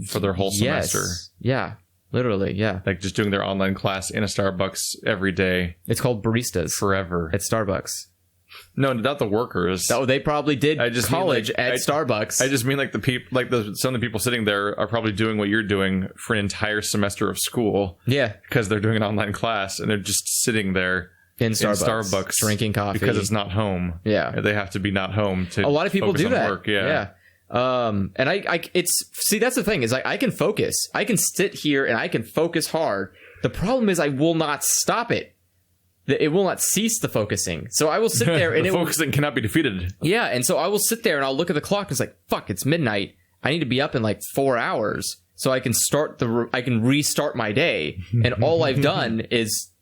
for their whole semester. Yeah. Literally, yeah. Just doing their online class in a Starbucks every day. It's called baristas. Forever. At Starbucks. No, not the workers. Oh, they probably did college at Starbucks. I just mean the people, some of the people sitting there are probably doing what you're doing for an entire semester of school. Yeah. Because they're doing an online class and they're just sitting there in Starbucks drinking coffee. Because it's not home. Yeah. They have to be not home to a lot of people do that. Work. Yeah. And that's the thing, is I can focus. I can sit here and I can focus hard. The problem is I will not stop it. It will not cease the focusing. So I will sit there and focusing cannot be defeated. Yeah. And so I will sit there and I'll look at the clock. And it's fuck, it's midnight. I need to be up in 4 hours so I can I can restart my day. And all I've done is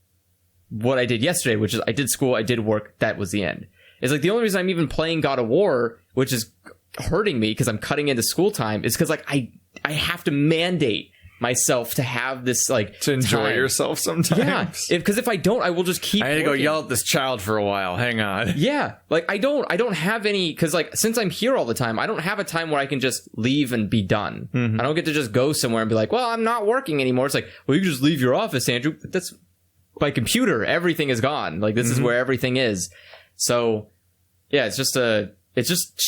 what I did yesterday, which is I did school, I did work. That was the end. It's the only reason I'm even playing God of War, which is hurting me because I'm cutting into school time, is because I have to mandate myself to have this like to enjoy time. yourself sometimes. Yeah, because if I don't, I will just keep. I had to go working. yell at this child for a while. Hang on. Yeah, like I don't have any, because like since I'm here all the time, I don't have a time where I can just leave and be done. I don't get to just go somewhere and be like, well, I'm not working anymore. It's like, well, you can just leave your office, Andrew. That's my computer. Everything is gone. Like this is where everything is. So yeah, it's just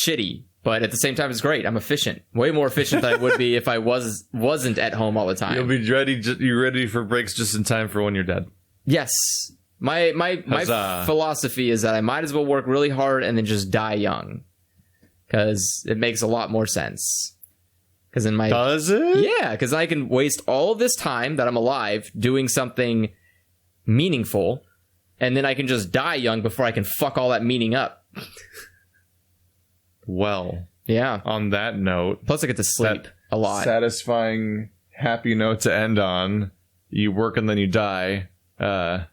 shitty. But at the same time, it's great. I'm efficient. Way more efficient than I would be if I wasn't at home all the time. You'll be ready. You're ready for breaks just in time for when you're dead. Yes. My philosophy is that I might as well work really hard and then just die young, because it makes a lot more sense. Because in my does it? Yeah, because I can waste all of this time that I'm alive doing something meaningful, and then I can just die young before I can fuck all that meaning up. Well, yeah. On that note, plus I get to sleep a lot. Satisfying, happy note to end on. You work and then you die. I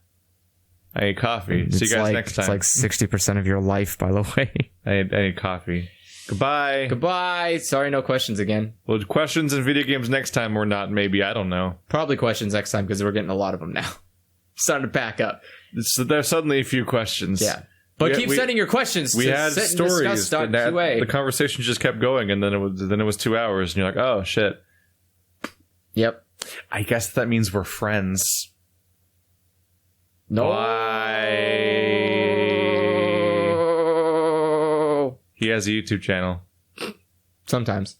need coffee. See you guys next time. It's like 60% of your life, by the way. I need coffee. Goodbye. Goodbye. Sorry, no questions again. Well, questions in video games next time or not? Maybe, I don't know. Probably questions next time because we're getting a lot of them now. Starting to back up. So there's suddenly a few questions. Yeah. But keep sending your questions. We had stories. The conversation just kept going, and then it was 2 hours, and you're like, oh shit. Yep. I guess that means we're friends. No. Why? He has a YouTube channel. Sometimes.